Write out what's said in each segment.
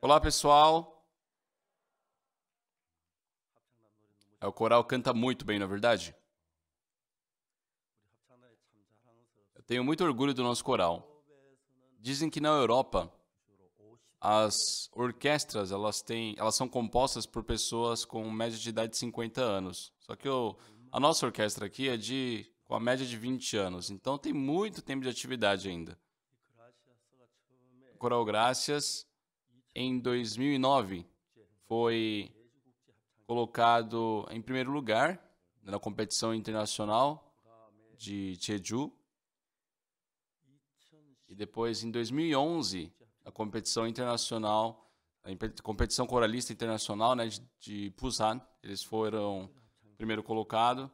Olá, pessoal. O coral canta muito bem, não é verdade? Eu tenho muito orgulho do nosso coral. Dizem que na Europa as orquestras elas são compostas por pessoas com média de idade de 50 anos. Só que a nossa orquestra aqui é com a média de 20 anos. Então tem muito tempo de atividade ainda. O Coral Gracias, em 2009, foi colocado em primeiro lugar na competição internacional de Jeju. E depois, em 2011, a competição internacional, a competição coralista internacional, né, de Busan, eles foram primeiro colocado.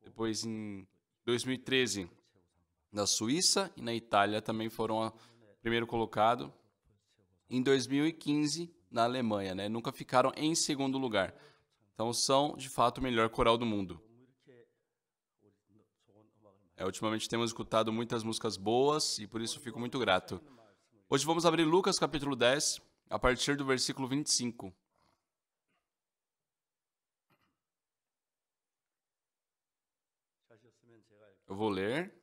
Depois, em 2013, na Suíça e na Itália também foram primeiro colocado. Em 2015, na Alemanha, né, nunca ficaram em segundo lugar. Então, são, de fato, o melhor coral do mundo. Ultimamente temos escutado muitas músicas boas e por isso fico muito grato. Hoje vamos abrir Lucas capítulo 10, a partir do versículo 25. Eu vou ler.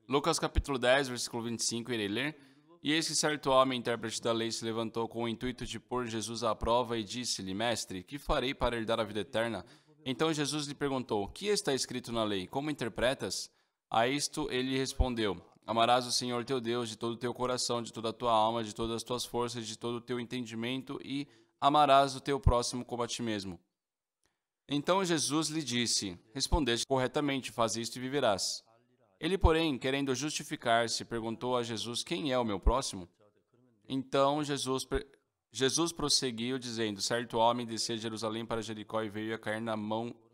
Lucas capítulo 10, versículo 25, irei ler. E eis que certo homem, intérprete da lei, se levantou com o intuito de pôr Jesus à prova e disse-lhe: Mestre, que farei para herdar a vida eterna? Então Jesus lhe perguntou: Que está escrito na lei? Como interpretas? A isto ele respondeu: Amarás o Senhor teu Deus de todo o teu coração, de toda a tua alma, de todas as tuas forças, de todo o teu entendimento, e amarás o teu próximo como a ti mesmo. Então Jesus lhe disse: Respondeste corretamente, faz isto e viverás. Ele, porém, querendo justificar-se, perguntou a Jesus: Quem é o meu próximo? Então Jesus prosseguiu, dizendo: Certo homem descia de Jerusalém para Jericó e veio a cair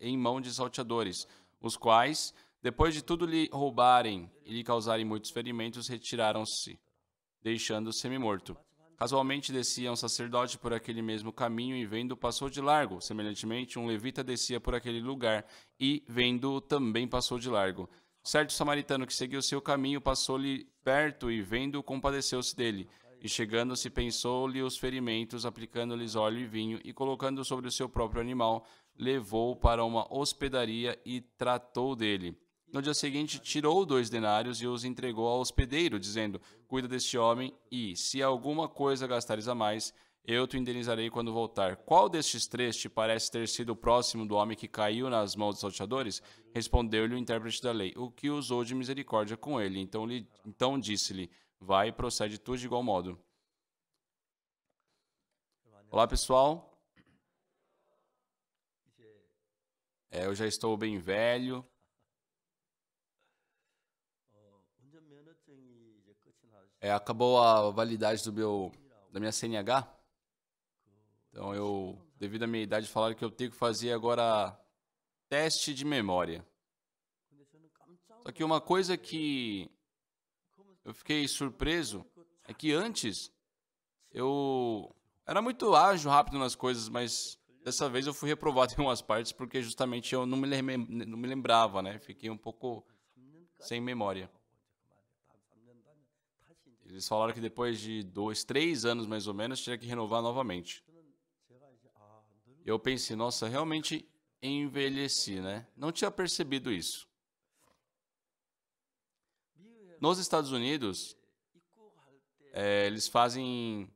em mão de salteadores, os quais, depois de tudo lhe roubarem e lhe causarem muitos ferimentos, retiraram-se, deixando-o semi-morto. Casualmente descia um sacerdote por aquele mesmo caminho e, vendo-o, passou de largo. Semelhantemente, um levita descia por aquele lugar e, vendo-o, também passou de largo. Certo samaritano que seguiu seu caminho passou-lhe perto e, vendo-o, compadeceu-se dele. E, chegando-se, pensou-lhe os ferimentos, aplicando-lhes óleo e vinho, e, colocando-o sobre o seu próprio animal, levou-o para uma hospedaria e tratou dele. No dia seguinte, tirou 2 denários e os entregou ao hospedeiro, dizendo: Cuida deste homem e, se alguma coisa gastares a mais, eu te indenizarei quando voltar. Qual destes 3 te parece ter sido o próximo do homem que caiu nas mãos dos salteadores? Respondeu-lhe o intérprete da lei: O que usou de misericórdia com ele. Então disse-lhe: Vai e procede tu de igual modo. Olá, pessoal. Eu já estou bem velho. Acabou a validade da minha CNH. Então, devido à minha idade, falaram que eu tenho que fazer agora teste de memória. Só que uma coisa que eu fiquei surpreso é que antes eu era muito ágil, rápido nas coisas, mas dessa vez eu fui reprovado em umas partes porque justamente eu não me lembrava, né? Fiquei um pouco sem memória. Eles falaram que depois de 2, 3 anos mais ou menos, tinha que renovar novamente. Eu pensei, nossa, realmente envelheci, né? Não tinha percebido isso. Nos Estados Unidos, eles fazem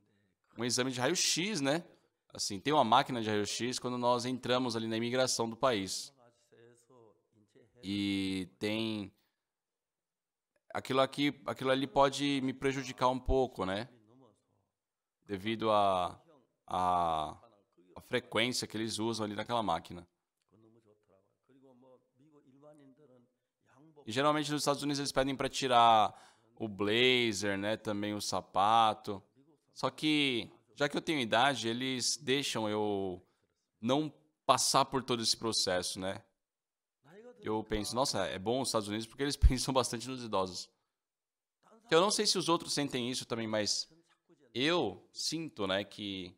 um exame de raio-x, né? Assim, tem uma máquina de raio-x quando nós entramos ali na imigração do país. E tem... Aquilo ali pode me prejudicar um pouco, né? Devido à frequência que eles usam ali naquela máquina. E geralmente nos Estados Unidos eles pedem para tirar o blazer, né? Também o sapato. Só que já que eu tenho idade, eles deixam eu não passar por todo esse processo, né? Eu penso, nossa, é bom os Estados Unidos porque eles pensam bastante nos idosos. Eu não sei se os outros sentem isso também, mas eu sinto, né, que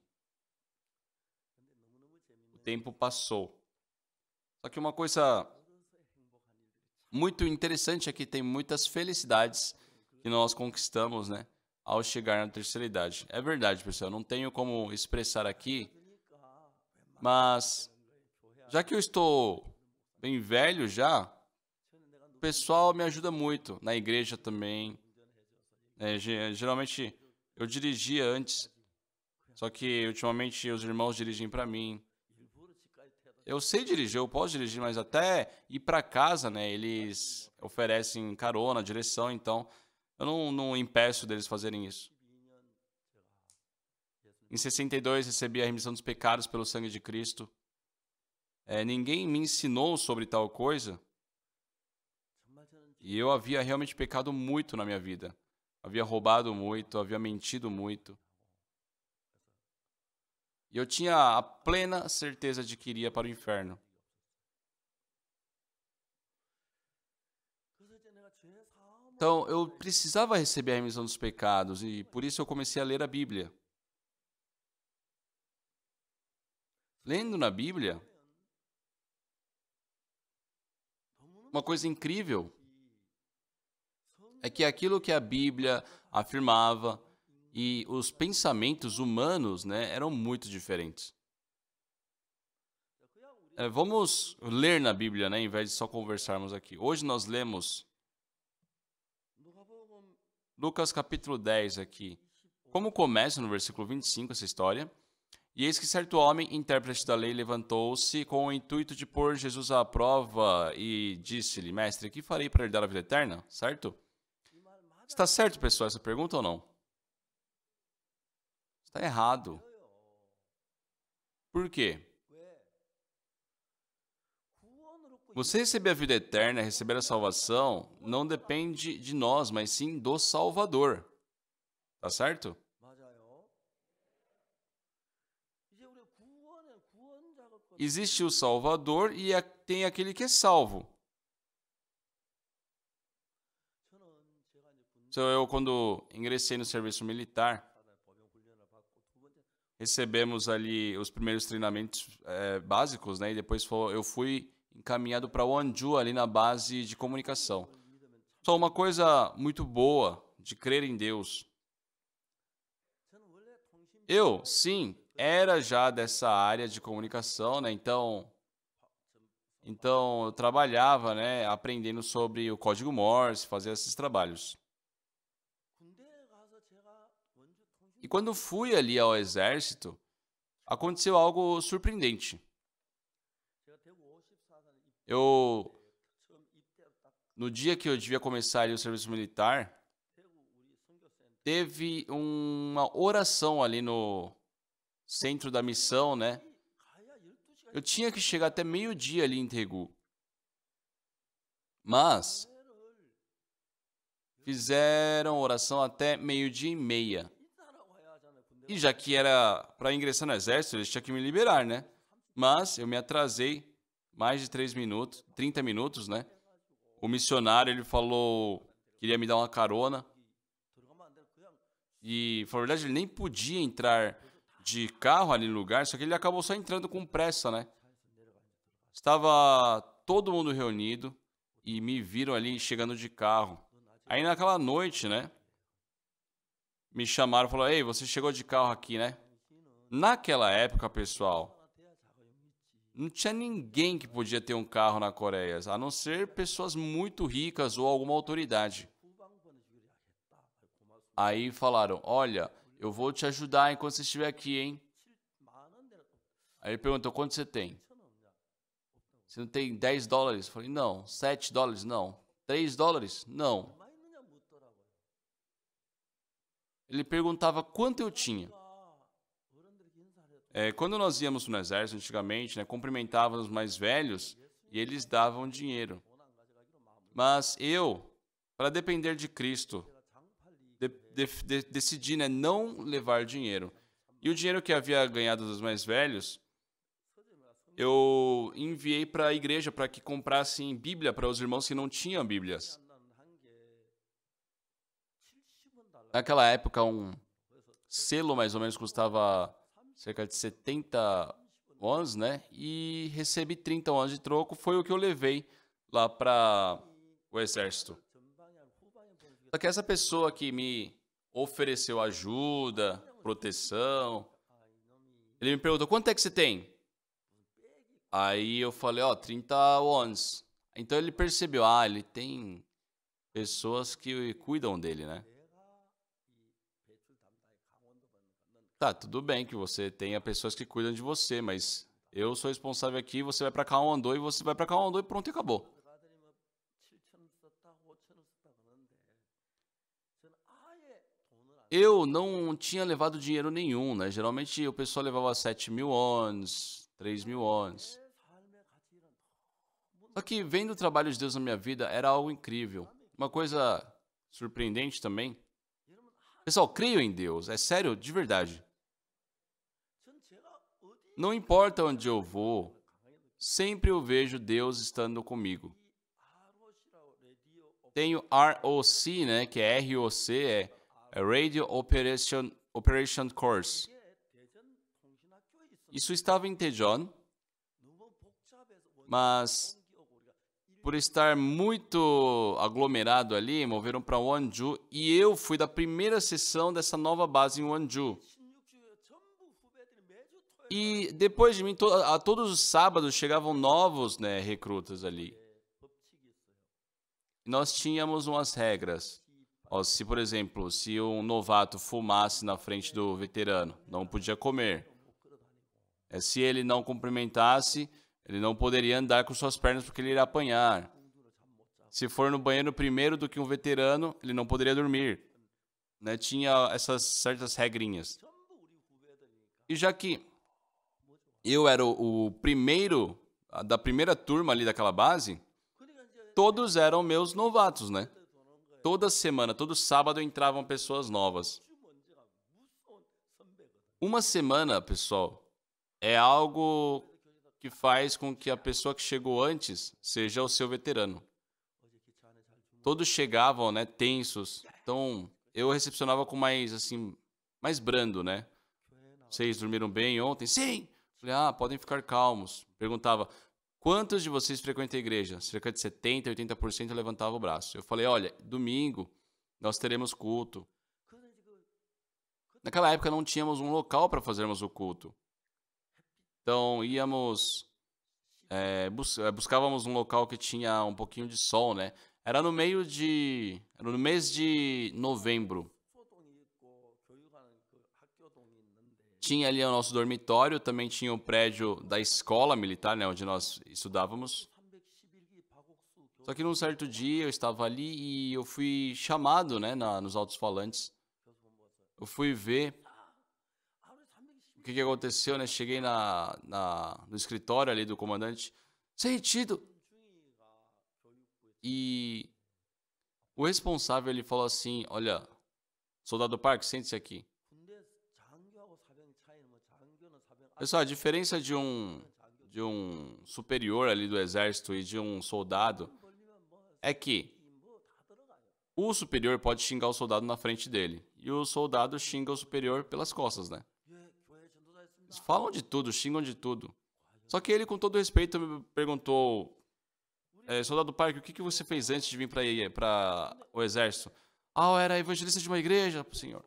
o tempo passou. Só que uma coisa muito interessante é que tem muitas felicidades que nós conquistamos, né, ao chegar na terceira idade. É verdade, pessoal, eu não tenho como expressar aqui, mas já que eu estou bem velho já, o pessoal me ajuda muito, na igreja também. Geralmente eu dirigia antes, só que ultimamente os irmãos dirigem para mim. Eu sei dirigir, eu posso dirigir, mas até ir para casa, né? Eles oferecem carona, direção, então eu não impeço deles fazerem isso. Em 62 recebi a remissão dos pecados pelo sangue de Cristo. Ninguém me ensinou sobre tal coisa. E eu havia realmente pecado muito na minha vida. Havia roubado muito, havia mentido muito. E eu tinha a plena certeza de que iria para o inferno. Então, eu precisava receber a remissão dos pecados e por isso eu comecei a ler a Bíblia. Lendo na Bíblia, uma coisa incrível é que aquilo que a Bíblia afirmava e os pensamentos humanos, né, eram muito diferentes. Vamos ler na Bíblia, né, em vez de só conversarmos aqui. Hoje nós lemos Lucas capítulo 10 aqui. Como começa no versículo 25 essa história? E eis que certo homem, intérprete da lei, levantou-se com o intuito de pôr Jesus à prova e disse-lhe, mestre, que farei para herdar a vida eterna? Certo? Está certo, pessoal, essa pergunta ou não? Está errado. Por quê? Você receber a vida eterna, receber a salvação, não depende de nós, mas sim do Salvador. Tá certo? Existe o Salvador e tem aquele que é salvo. Então, eu, quando ingressei no serviço militar, recebemos ali os primeiros treinamentos básicos, né? E depois eu fui encaminhado para Wonju, ali na base de comunicação. Só uma coisa muito boa de crer em Deus. Eu, sim, era já dessa área de comunicação, né? Então eu trabalhava, né, aprendendo sobre o código Morse, fazia esses trabalhos. E quando fui ali ao exército, aconteceu algo surpreendente. No dia que eu devia começar ali o serviço militar, teve uma oração ali no centro da missão, né? Eu tinha que chegar até meio-dia ali em Daegu. Mas fizeram oração até meio-dia e meia. E já que era para ingressar no exército, eles tinham que me liberar, né? Mas eu me atrasei mais de 30 minutos, né? O missionário, ele falou que queria me dar uma carona. E, na verdade, ele nem podia entrar de carro ali no lugar, só que ele acabou só entrando com pressa, né? Estava todo mundo reunido e me viram ali chegando de carro. Aí naquela noite, né? Me chamaram e falaram, ei, você chegou de carro aqui, né? Naquela época, pessoal, não tinha ninguém que podia ter um carro na Coreia, a não ser pessoas muito ricas ou alguma autoridade. Aí falaram, olha, eu vou te ajudar enquanto você estiver aqui, hein? Aí ele perguntou, quanto você tem? Você não tem 10 dólares? Eu falei, não. 7 dólares? Não. 3 dólares? Não. Ele perguntava quanto eu tinha. Quando nós íamos no exército antigamente, né, cumprimentávamos os mais velhos e eles davam dinheiro. Mas eu, para depender de Cristo, decidi, né, não levar dinheiro. E o dinheiro que havia ganhado dos mais velhos, eu enviei para a igreja para que comprassem Bíblia para os irmãos que não tinham Bíblias. Naquela época, um selo mais ou menos custava cerca de 70 wons, né? E recebi 30 wons de troco, foi o que eu levei lá para o exército. Só que essa pessoa que me ofereceu ajuda, proteção, ele me perguntou, quanto é que você tem? Aí eu falei, ó, 30 wons. Então ele percebeu, ele tem pessoas que cuidam dele, né? Tá, tudo bem que você tenha pessoas que cuidam de você, mas eu sou responsável aqui, você vai pra Gangwon-do e você vai pra Gangwon-do e pronto, e acabou. Eu não tinha levado dinheiro nenhum, né? Geralmente o pessoal levava 7.000 wons, 3.000 wons. Só que vendo o trabalho de Deus na minha vida era algo incrível. Uma coisa surpreendente também. Pessoal, creio em Deus, é sério, de verdade. Não importa onde eu vou, sempre eu vejo Deus estando comigo. Tenho ROC, né, que é ROC, é Radio Operation Course. Isso estava em Daejeon, mas por estar muito aglomerado ali, moveram para Wonju e eu fui da primeira sessão dessa nova base em Wonju. E depois de mim, a todos os sábados chegavam novos, né, recrutas ali. Nós tínhamos umas regras. Ó, se, por exemplo, se um novato fumasse na frente do veterano, não podia comer. Se ele não cumprimentasse, ele não poderia andar com suas pernas porque ele iria apanhar. Se for no banheiro primeiro do que um veterano, ele não poderia dormir. Né? Tinha essas certas regrinhas. E já que eu era o primeiro, da primeira turma ali daquela base, todos eram meus novatos, né? Toda semana, todo sábado entravam pessoas novas. Uma semana, pessoal, é algo que faz com que a pessoa que chegou antes seja o seu veterano. Todos chegavam, né, tensos. Então, eu recepcionava com mais, assim, mais brando, né? Vocês dormiram bem ontem? Sim! Falei, podem ficar calmos. Perguntava, quantos de vocês frequentam a igreja? Cerca de 70%, 80% levantava o braço. Eu falei, olha, domingo nós teremos culto. Naquela época não tínhamos um local para fazermos o culto. Então íamos, buscávamos um local que tinha um pouquinho de sol, né? Era no mês de novembro. Tinha ali o nosso dormitório, também tinha o prédio da escola militar, né, onde nós estudávamos. Só que num certo dia eu estava ali e eu fui chamado, né, nos alto-falantes. Eu fui ver o que aconteceu, né? Cheguei no escritório ali do comandante, ser retido. E o responsável, ele falou assim, olha, soldado Park, sente-se aqui. Pessoal, a diferença de um superior ali do exército e de um soldado é que o superior pode xingar o soldado na frente dele e o soldado xinga o superior pelas costas, né? Eles falam de tudo, xingam de tudo. Só que ele, com todo respeito, me perguntou, soldado Park, o que você fez antes de vir para o exército? Eu era evangelista de uma igreja, senhor.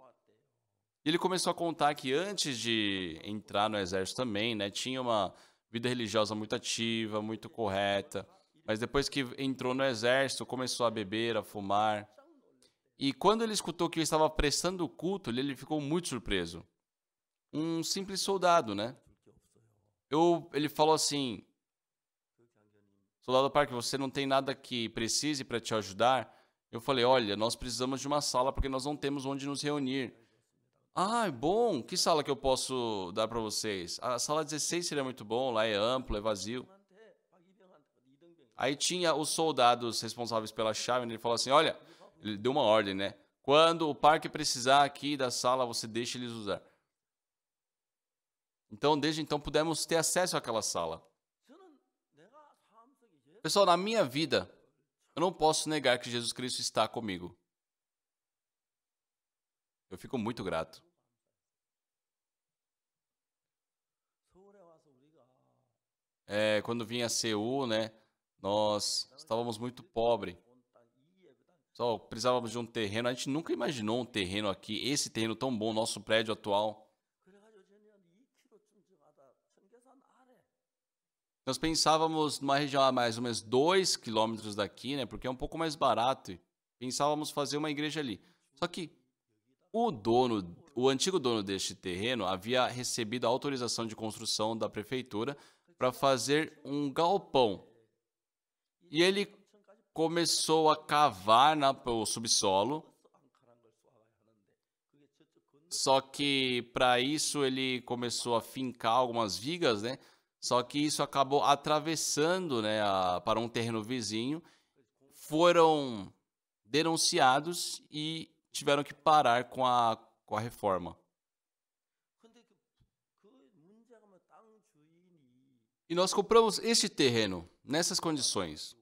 Ele começou a contar que antes de entrar no exército também, né, tinha uma vida religiosa muito ativa, muito correta. Mas depois que entrou no exército, começou a beber, a fumar. E quando ele escutou que eu estava prestando culto, ele ficou muito surpreso. Um simples soldado, né? Ele falou assim, soldado Park, você não tem nada que precise para te ajudar? Eu falei, olha, nós precisamos de uma sala porque nós não temos onde nos reunir. Bom, que sala que eu posso dar para vocês? A sala 16 seria muito bom, lá é amplo, é vazio. Aí tinha os soldados responsáveis pela chave, ele falou assim, olha, ele deu uma ordem, né? Quando o Parque precisar aqui da sala, você deixa eles usar. Então, desde então, pudemos ter acesso àquela sala. Pessoal, na minha vida, eu não posso negar que Jesus Cristo está comigo. Eu fico muito grato. Quando vim a Seul, né, nós estávamos muito pobres. Só precisávamos de um terreno. A gente nunca imaginou um terreno aqui, esse terreno tão bom, nosso prédio atual. Nós pensávamos numa região a mais ou menos 2 quilômetros daqui, né, porque é um pouco mais barato. E pensávamos fazer uma igreja ali. Só que o antigo dono deste terreno havia recebido a autorização de construção da prefeitura para fazer um galpão. E ele começou a cavar o subsolo. Só que para isso ele começou a fincar algumas vigas, né? Só que isso acabou atravessando, né, para um terreno vizinho. Foram denunciados e tiveram que parar com a reforma. E nós compramos este terreno nessas condições.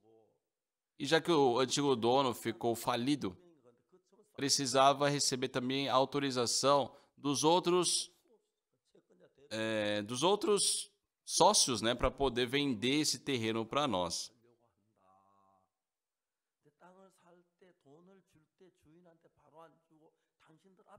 E já que o antigo dono ficou falido, precisava receber também a autorização dos outros sócios, né, para poder vender esse terreno para nós.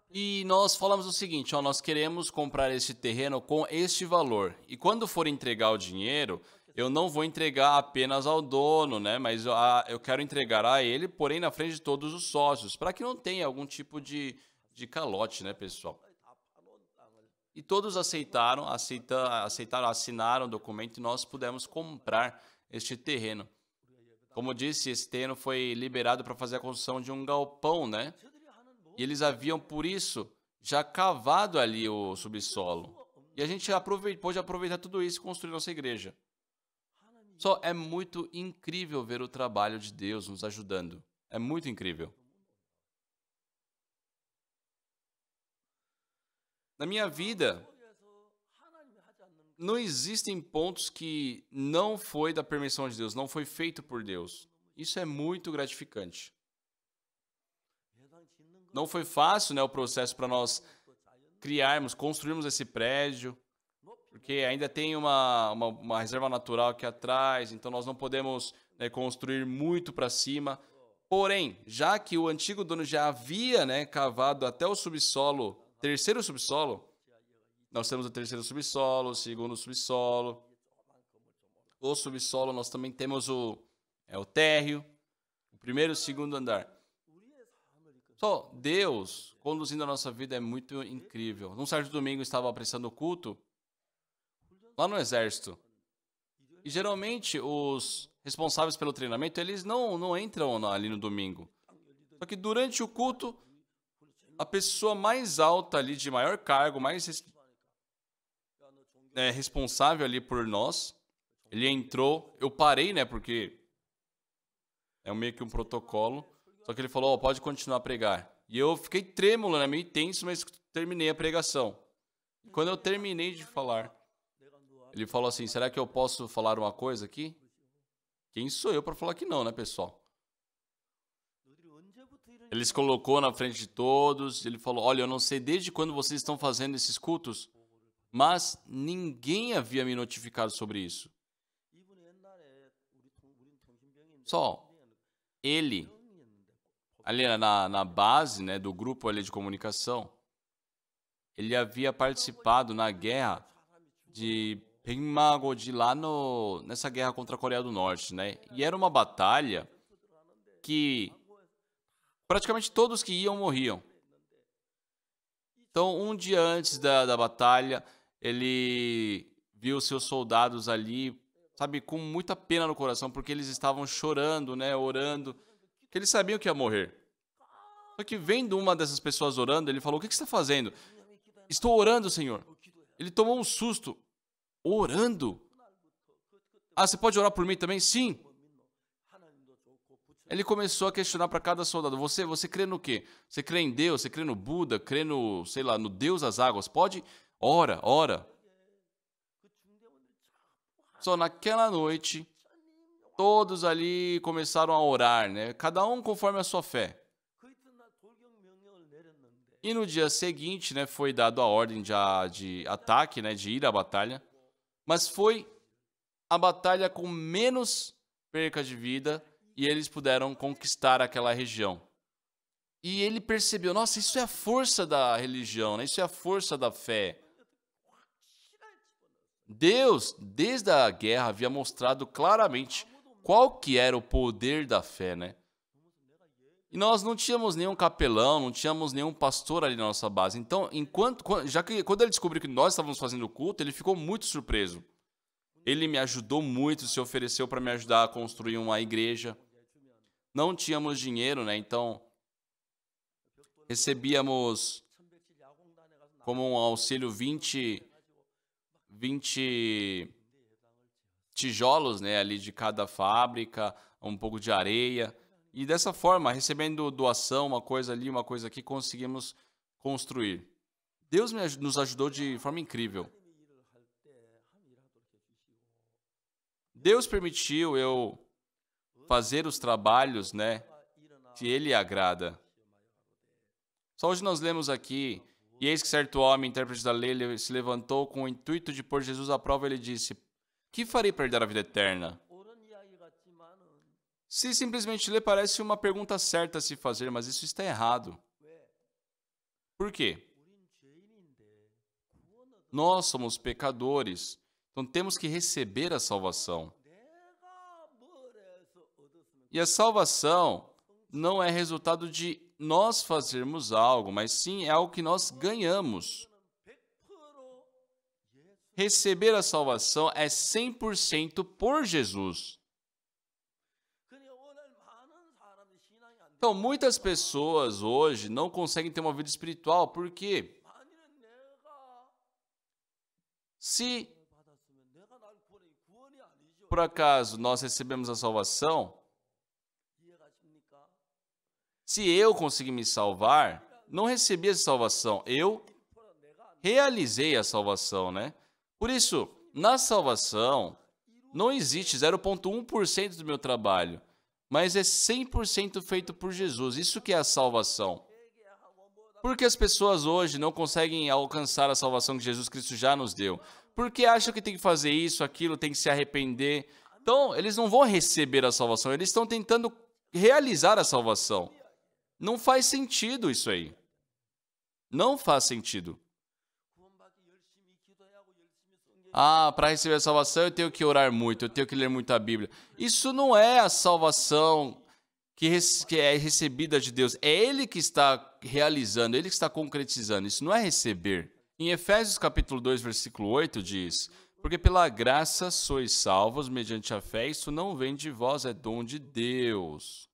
E nós falamos o seguinte, ó, nós queremos comprar esse terreno com este valor. E quando for entregar o dinheiro, eu não vou entregar apenas ao dono, né? Mas eu quero entregar a ele, porém na frente de todos os sócios, para que não tenha algum tipo de calote, né, pessoal? E todos aceitaram, assinaram o documento e nós pudemos comprar este terreno. Como disse, esse terreno foi liberado para fazer a construção de um galpão, né? E eles haviam, por isso, já cavado ali o subsolo. E a gente pôde aproveitar tudo isso e construir nossa igreja. Só é muito incrível ver o trabalho de Deus nos ajudando. É muito incrível. Na minha vida, não existem pontos que não foi da permissão de Deus, não foi feito por Deus. Isso é muito gratificante. Não foi fácil, né, o processo para nós construirmos esse prédio, porque ainda tem uma reserva natural aqui atrás, então nós não podemos, né, construir muito para cima. Porém, já que o antigo dono já havia, né, cavado até o subsolo, terceiro subsolo, nós temos o terceiro subsolo, o segundo subsolo. O subsolo nós também temos o térreo, o primeiro e o segundo andar. Só Deus conduzindo a nossa vida é muito incrível. Num certo domingo eu estava prestando culto lá no exército. E geralmente os responsáveis pelo treinamento, eles não entram ali no domingo. Só que durante o culto, a pessoa mais alta ali, de maior cargo, mais responsável ali por nós, ele entrou, eu parei, né, porque é meio que um protocolo. Só que ele falou, oh, pode continuar a pregar. E eu fiquei trêmulo, né, meio tenso, mas terminei a pregação. E quando eu terminei de falar, ele falou assim, será que eu posso falar uma coisa aqui? Quem sou eu para falar que não, né, pessoal? Ele se colocou na frente de todos, ele falou, olha, eu não sei desde quando vocês estão fazendo esses cultos, mas ninguém havia me notificado sobre isso. Só ele, ali na base, né, do grupo ali de comunicação, ele havia participado na guerra de Pengmagoji, lá nessa guerra contra a Coreia do Norte, né? E era uma batalha que praticamente todos que iam morriam. Então, um dia antes da batalha, ele viu seus soldados ali, sabe, com muita pena no coração, porque eles estavam chorando, né, orando, porque eles sabiam que ia morrer. Só que vendo uma dessas pessoas orando, ele falou, o que você está fazendo? Estou orando, Senhor. Ele tomou um susto. Orando? Ah, você pode orar por mim também? Sim. Ele começou a questionar para cada soldado, você crê no quê? Você crê em Deus? Você crê no Buda? Crê no, sei lá, no Deus das águas? Pode? Ora, ora. Só naquela noite, todos ali começaram a orar, né? Cada um conforme a sua fé. E no dia seguinte, né, foi dado a ordem de ataque, né, de ir à batalha. Mas foi a batalha com menos perca de vida e eles puderam conquistar aquela região. E ele percebeu, nossa, isso é a força da religião, né? Isso é a força da fé. Deus, desde a guerra, havia mostrado claramente qual que era o poder da fé, né? E nós não tínhamos nenhum capelão, não tínhamos nenhum pastor ali na nossa base. Então, quando ele descobriu que nós estávamos fazendo o culto, ele ficou muito surpreso. Ele me ajudou muito, se ofereceu para me ajudar a construir uma igreja. Não tínhamos dinheiro, né? Então, recebíamos como um auxílio 20 tijolos, né, ali de cada fábrica, um pouco de areia. E dessa forma, recebendo doação, uma coisa ali, uma coisa aqui, conseguimos construir. Deus nos ajudou de forma incrível. Deus permitiu eu fazer os trabalhos, né, que Ele agrada. Só hoje nós lemos aqui, e eis que certo homem, intérprete da lei, ele se levantou com o intuito de pôr Jesus à prova, ele disse, que farei para herdar a vida eterna? Se simplesmente ler, parece uma pergunta certa a se fazer, mas isso está errado. Por quê? Nós somos pecadores, então temos que receber a salvação. E a salvação não é resultado de nós fazermos algo, mas sim é algo que nós ganhamos. Receber a salvação é 100% por Jesus. Então, muitas pessoas hoje não conseguem ter uma vida espiritual, porque se por acaso nós recebemos a salvação, se eu conseguir me salvar, não recebi essa salvação, eu realizei a salvação, né? Por isso, na salvação, não existe 0,1% do meu trabalho, mas é 100% feito por Jesus. Isso que é a salvação. Por que as pessoas hoje não conseguem alcançar a salvação que Jesus Cristo já nos deu? Porque acham que tem que fazer isso, aquilo, tem que se arrepender. Então, eles não vão receber a salvação, eles estão tentando realizar a salvação. Não faz sentido isso aí. Não faz sentido. Ah, para receber a salvação eu tenho que orar muito, eu tenho que ler muito a Bíblia. Isso não é a salvação que é recebida de Deus. É Ele que está realizando, Ele que está concretizando. Isso não é receber. Em Efésios capítulo 2, versículo 8 diz, porque pela graça sois salvos mediante a fé, isso não vem de vós, é dom de Deus.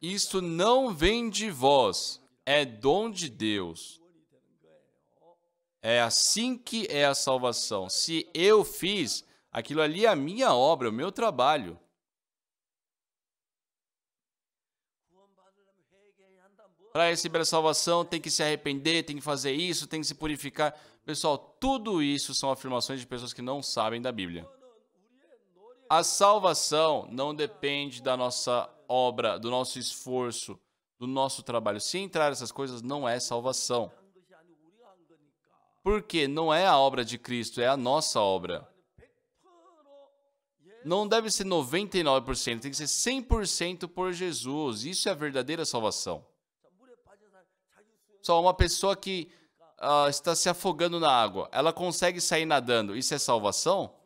Isto não vem de vós, é dom de Deus. É assim que é a salvação. Se eu fiz, aquilo ali é a minha obra, o meu trabalho. Para receber a salvação, tem que se arrepender, tem que fazer isso, tem que se purificar. Pessoal, tudo isso são afirmações de pessoas que não sabem da Bíblia. A salvação não depende da nossa obra, do nosso esforço, do nosso trabalho. Se entrar essas coisas, não é salvação. Porque não é a obra de Cristo, é a nossa obra. Não deve ser 99%, tem que ser 100% por Jesus. Isso é a verdadeira salvação. Só uma pessoa que está se afogando na água, ela consegue sair nadando. Isso é salvação?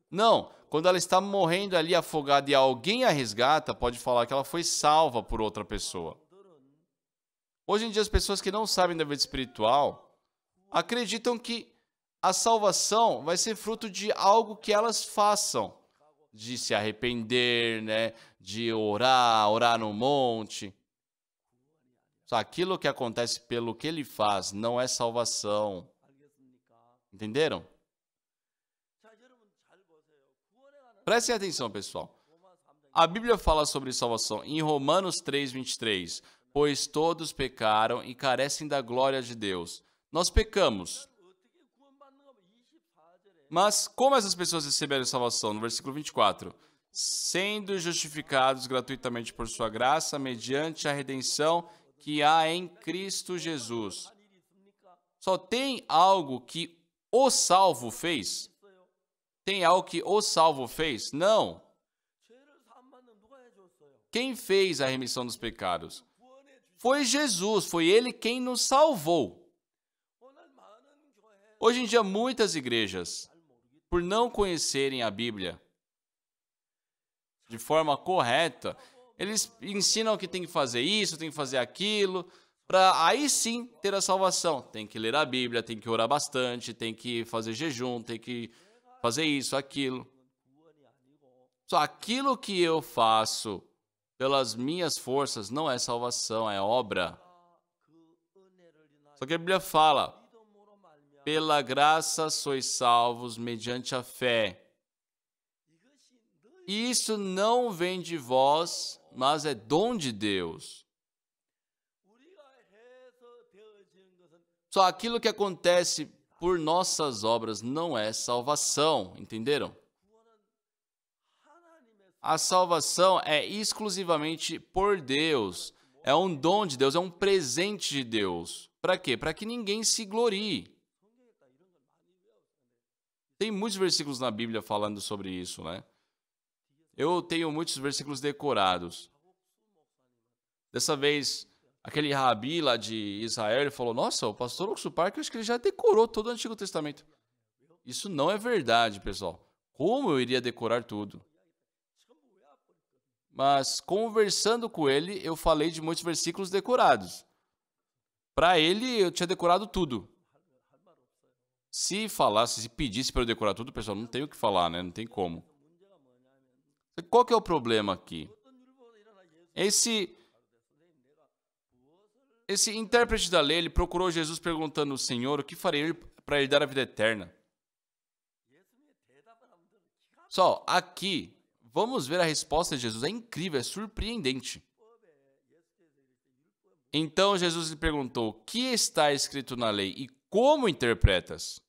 Não. Quando ela está morrendo ali afogada e alguém a resgata, pode falar que ela foi salva por outra pessoa. Hoje em dia, as pessoas que não sabem da vida espiritual acreditam que a salvação vai ser fruto de algo que elas façam, de se arrepender, né? De orar no monte. Só aquilo que acontece pelo que ele faz não é salvação. Entenderam? Prestem atenção, pessoal. A Bíblia fala sobre salvação em Romanos 3:23. Pois todos pecaram e carecem da glória de Deus. Nós pecamos. Mas como essas pessoas receberam salvação? No versículo 24. Sendo justificados gratuitamente por sua graça, mediante a redenção que há em Cristo Jesus. Só tem algo que o salvo fez? Tem algo que o salvo fez? Não. Quem fez a remissão dos pecados? Foi Jesus, foi Ele quem nos salvou. Hoje em dia, muitas igrejas, por não conhecerem a Bíblia de forma correta, eles ensinam que tem que fazer isso, tem que fazer aquilo, para aí sim ter a salvação. Tem que ler a Bíblia, tem que orar bastante, tem que fazer jejum, tem que fazer isso, aquilo. Só aquilo que eu faço pelas minhas forças não é salvação, é obra. Só que a Bíblia fala, pela graça sois salvos mediante a fé. E isso não vem de vós, mas é dom de Deus. Só aquilo que acontece por nossas obras não é salvação, entenderam? A salvação é exclusivamente por Deus. É um dom de Deus, é um presente de Deus. Para quê? Para que ninguém se glorie. Tem muitos versículos na Bíblia falando sobre isso, né? Eu tenho muitos versículos decorados. Dessa vez, aquele rabi lá de Israel, ele falou, nossa, o pastor Oxo Park, eu acho que ele já decorou todo o Antigo Testamento. Isso não é verdade, pessoal. Como eu iria decorar tudo? Mas, conversando com ele, eu falei de muitos versículos decorados. Para ele, eu tinha decorado tudo. Se falasse, se pedisse para eu decorar tudo, pessoal, não tem o que falar, né? Não tem como. Qual que é o problema aqui? Esse intérprete da lei, ele procurou Jesus perguntando ao Senhor o que faria para ele dar a vida eterna. Só, aqui, vamos ver a resposta de Jesus. É incrível, é surpreendente. Então Jesus lhe perguntou, o que está escrito na lei e como interpretas?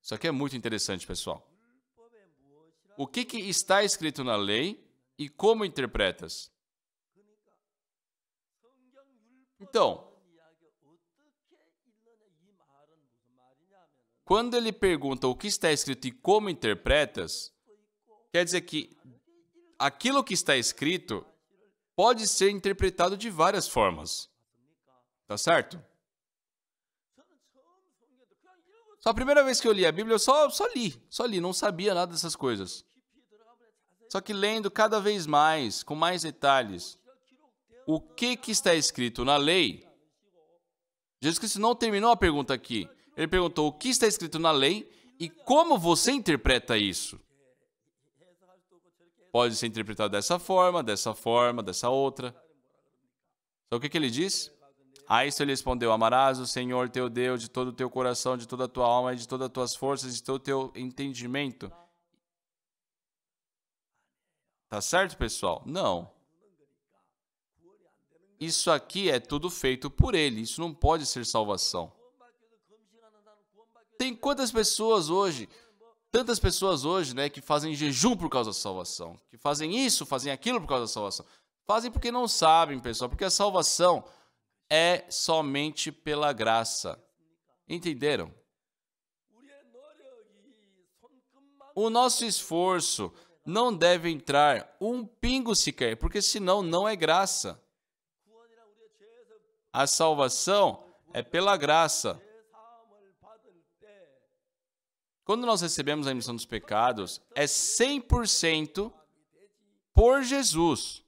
Isso aqui é muito interessante, pessoal. O que está escrito na lei e como interpretas? Então, quando ele pergunta o que está escrito e como interpretas, quer dizer que aquilo que está escrito pode ser interpretado de várias formas. Tá certo? Só a primeira vez que eu li a Bíblia, eu só li, não sabia nada dessas coisas. Só que lendo cada vez mais, com mais detalhes, o que está escrito na lei, Jesus Cristo não terminou a pergunta aqui. Ele perguntou o que está escrito na lei e como você interpreta isso. Pode ser interpretado dessa forma, dessa outra. Então o que ele diz? A isso ele respondeu, amarás o Senhor teu Deus de todo o teu coração, de toda a tua alma, e de todas as tuas forças, de todo o teu entendimento. Tá certo, pessoal? Não. Isso aqui é tudo feito por Ele. Isso não pode ser salvação. Tem quantas pessoas hoje, tantas pessoas hoje, né, que fazem jejum por causa da salvação. Que fazem isso, fazem aquilo por causa da salvação. Fazem porque não sabem, pessoal. Porque a salvação é somente pela graça. Entenderam? O nosso esforço não deve entrar um pingo sequer, porque senão não é graça. A salvação é pela graça. Quando nós recebemos a remissão dos pecados, é 100% por Jesus.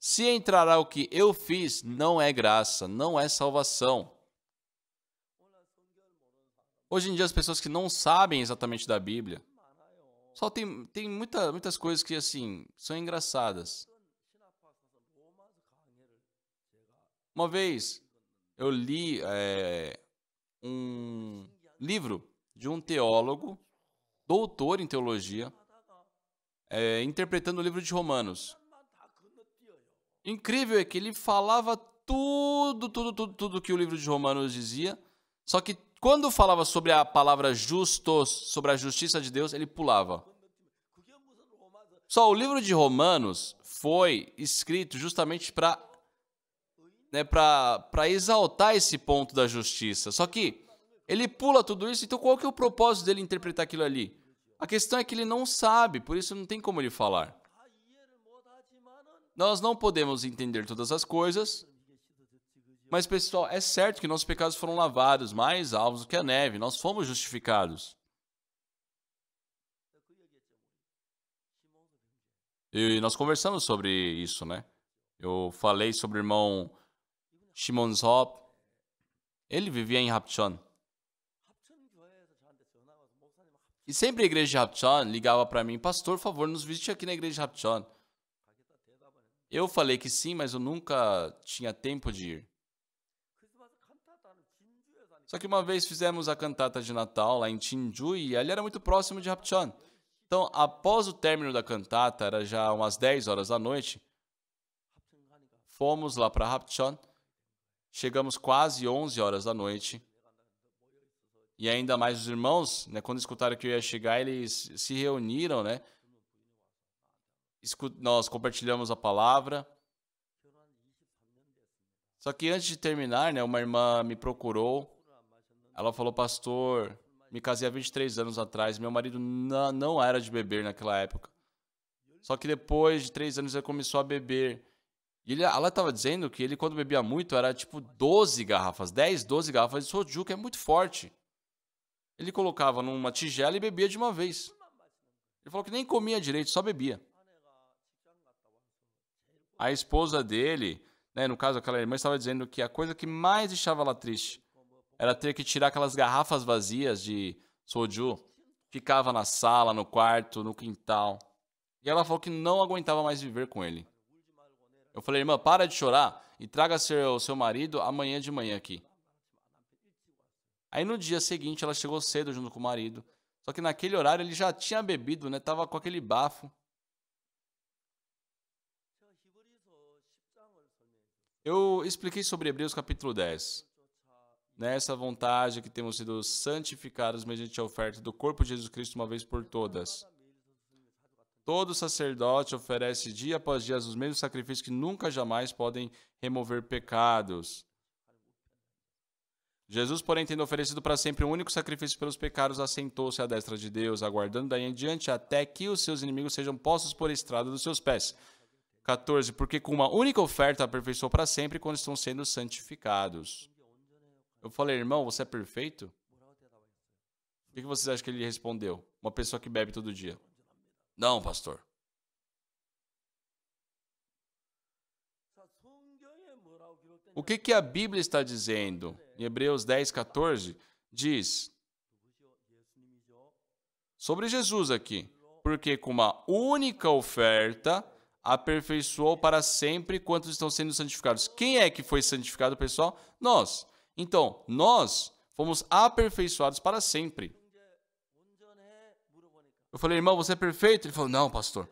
Se entrará o que eu fiz, não é graça, não é salvação. Hoje em dia, as pessoas que não sabem exatamente da Bíblia, só tem muitas coisas que, assim, são engraçadas. Uma vez, eu li um livro de um teólogo, doutor em teologia, interpretando o livro de Romanos. Incrível é que ele falava tudo que o livro de Romanos dizia, só que quando falava sobre a palavra justos, sobre a justiça de Deus, ele pulava. Só o livro de Romanos foi escrito justamente para exaltar esse ponto da justiça. Só que ele pula tudo isso, então qual que é o propósito dele interpretar aquilo ali? A questão é que ele não sabe, por isso não tem como ele falar. Nós não podemos entender todas as coisas, mas, pessoal, é certo que nossos pecados foram lavados, mais alvos do que a neve, nós fomos justificados. E nós conversamos sobre isso, né? Eu falei sobre o irmão Shimon Zop. Ele vivia em Hapchon. E sempre a igreja de Hapchon ligava para mim, pastor, por favor, nos visite aqui na igreja de Hapchon. Eu falei que sim, mas eu nunca tinha tempo de ir. Só que uma vez fizemos a cantata de Natal lá em Jinju e ali era muito próximo de Hapchon. Então, após o término da cantata, era já umas 10 horas da noite, fomos lá para Hapchon, chegamos quase 11 horas da noite, e ainda mais os irmãos, né, quando escutaram que eu ia chegar, eles se reuniram, né? Nós compartilhamos a palavra. Só que antes de terminar, né, uma irmã me procurou. Ela falou, pastor, me casei há 23 anos atrás, meu marido não era de beber naquela época. Só que depois de 3 anos ele começou a beber. E ela estava dizendo que ele, quando bebia muito, era tipo 12 garrafas, 10, 12 garrafas de soju, que é muito forte. Ele colocava numa tigela e bebia de uma vez. Ele falou que nem comia direito, só bebia. A esposa dele, né, no caso aquela irmã, estava dizendo que a coisa que mais deixava ela triste era ter que tirar aquelas garrafas vazias de soju. Ficava na sala, no quarto, no quintal. E ela falou que não aguentava mais viver com ele. Eu falei, irmã, para de chorar e traga seu marido amanhã de manhã aqui. Aí no dia seguinte ela chegou cedo junto com o marido. Só que naquele horário ele já tinha bebido, né? Tava com aquele bafo. Eu expliquei sobre Hebreus capítulo 10. Nessa vontade que temos sido santificados mediante a oferta do corpo de Jesus Cristo uma vez por todas. Todo sacerdote oferece dia após dia os mesmos sacrifícios que nunca jamais podem remover pecados. Jesus, porém, tendo oferecido para sempre um único sacrifício pelos pecados, assentou-se à destra de Deus, aguardando daí em diante até que os seus inimigos sejam postos por estrada dos seus pés. 14. Porque com uma única oferta aperfeiçoou para sempre quando estão sendo santificados. Eu falei, irmão, você é perfeito? O que vocês acham que ele respondeu? Uma pessoa que bebe todo dia. Não, pastor. O que a Bíblia está dizendo? Em Hebreus 10, 14, diz sobre Jesus aqui. Porque com uma única oferta aperfeiçoou para sempre quantos estão sendo santificados. Quem é que foi santificado, pessoal? Nós. Então, nós fomos aperfeiçoados para sempre. Eu falei, irmão, você é perfeito? Ele falou, não, pastor.